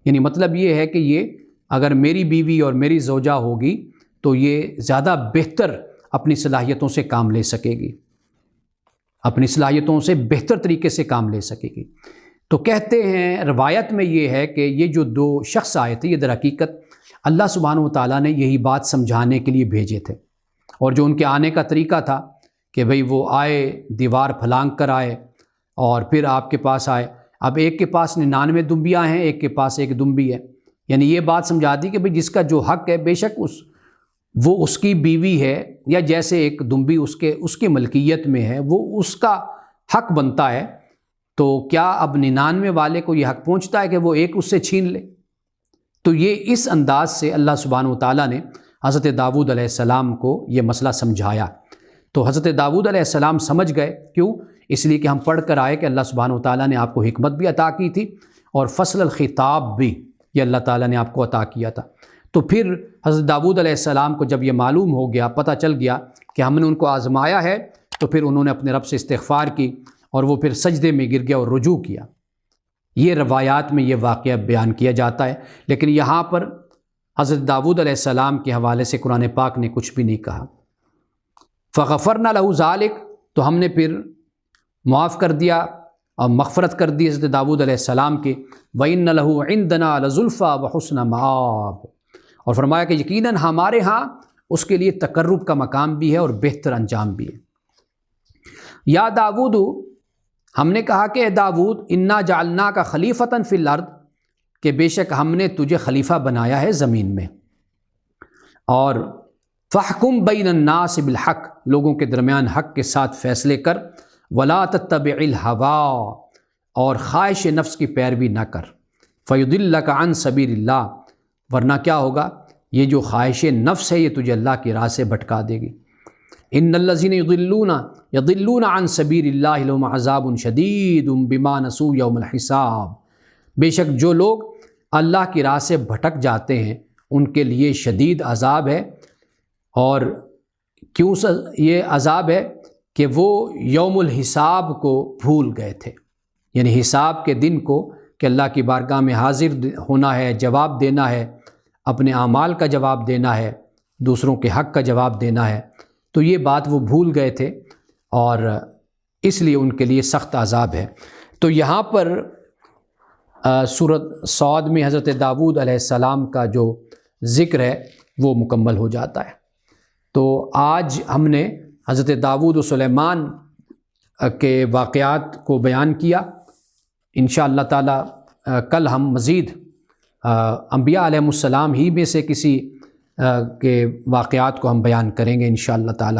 یعنی مطلب یہ ہے کہ یہ اگر میری بیوی اور میری زوجہ ہوگی تو یہ زیادہ بہتر اپنی صلاحیتوں سے کام لے سکے گی، اپنی صلاحیتوں سے بہتر طریقے سے کام لے سکے گی۔ تو کہتے ہیں روایت میں یہ ہے کہ یہ جو دو شخص آئے تھے، یہ در حقیقت اللہ سبحانہ وتعالیٰ نے یہی بات سمجھانے کے لیے بھیجے تھے، اور جو ان کے آنے کا طریقہ تھا کہ بھئی وہ آئے، دیوار پھلانگ کر آئے اور پھر آپ کے پاس آئے۔ اب ایک کے پاس 99 دمبیاں ہیں، ایک کے پاس ایک دمبی ہے، یعنی یہ بات سمجھا دی کہ بھئی جس کا جو حق ہے بے شک وہ اس کی بیوی ہے، یا جیسے ایک دمبی اس کی ملکیت میں ہے، وہ اس کا حق بنتا ہے، تو کیا اب 99 والے کو یہ حق پہنچتا ہے کہ وہ ایک اس سے چھین لے؟ تو یہ اس انداز سے اللہ سبحانہ وتعالیٰ نے حضرت داؤد علیہ السلام کو یہ مسئلہ سمجھایا۔ تو حضرت داؤد علیہ السلام سمجھ گئے، کیوں؟ اس لیے کہ ہم پڑھ کر آئے کہ اللہ سبحانہ وتعالیٰ نے آپ کو حکمت بھی عطا کی تھی اور فصل الخطاب بھی یہ اللہ تعالیٰ نے آپ کو عطا کیا تھا۔ تو پھر حضرت داؤد علیہ السلام کو جب یہ معلوم ہو گیا، پتہ چل گیا کہ ہم نے ان کو آزمایا ہے، تو پھر انہوں نے اپنے رب سے استغفار کی اور وہ پھر سجدے میں گر گیا اور رجوع کیا۔ یہ روایات میں یہ واقعہ بیان کیا جاتا ہے، لیکن یہاں پر حضرت داؤد علیہ السلام کے حوالے سے قرآن پاک نے کچھ بھی نہیں کہا۔ فغفرنا لہ ذالک، تو ہم نے پھر معاف کر دیا اور مغفرت کر دی حضرت داؤد علیہ السلام کی۔ وَإِنَّ لَهُ عِندَنَا لَزُلْفَىٰ وَحُسْنَ مَآبٍ، اور فرمایا کہ یقیناً ہمارے ہاں اس کے لیے تقرب کا مقام بھی ہے اور بہتر انجام بھی ہے۔ یا داؤد، ہم نے کہا کہ اے داؤد، انا جعلناک خلیفۃ فی الارض، کہ بے شک ہم نے تجھے خلیفہ بنایا ہے زمین میں، اور فاحکم بین الناس بالحق، لوگوں کے درمیان حق کے ساتھ فیصلے کر، ولا تتبع الہویٰ، اور خواہش نفس کی پیروی نہ کر، فیضلک عن سبیل اللہ، ورنہ کیا ہوگا؟ یہ جو خواہش نفس ہے یہ تجھے اللہ کی راہ سے بھٹکا دے گی۔ ان الذین یضلون عن سبیل اللہ لهم عذاب شدید بما نسوا یوم الحساب، بے شک جو لوگ اللہ کی راہ سے بھٹک جاتے ہیں ان کے لیے شدید عذاب ہے۔ اور کیوں یہ عذاب ہے؟ کہ وہ یوم الحساب کو بھول گئے تھے، یعنی حساب کے دن کو، کہ اللہ کی بارگاہ میں حاضر ہونا ہے، جواب دینا ہے، اپنے اعمال کا جواب دینا ہے، دوسروں کے حق کا جواب دینا ہے، تو یہ بات وہ بھول گئے تھے اور اس لیے ان کے لیے سخت عذاب ہے۔ تو یہاں پر سورۃ صاد میں حضرت داؤد علیہ السلام کا جو ذکر ہے وہ مکمل ہو جاتا ہے۔ تو آج ہم نے حضرت داؤد و سلیمان کے واقعات کو بیان کیا۔ انشاءاللہ تعالی کل ہم مزید انبیاء علیہ السلام ہی میں سے کسی کے واقعات کو ہم بیان کریں گے انشاءاللہ تعالی۔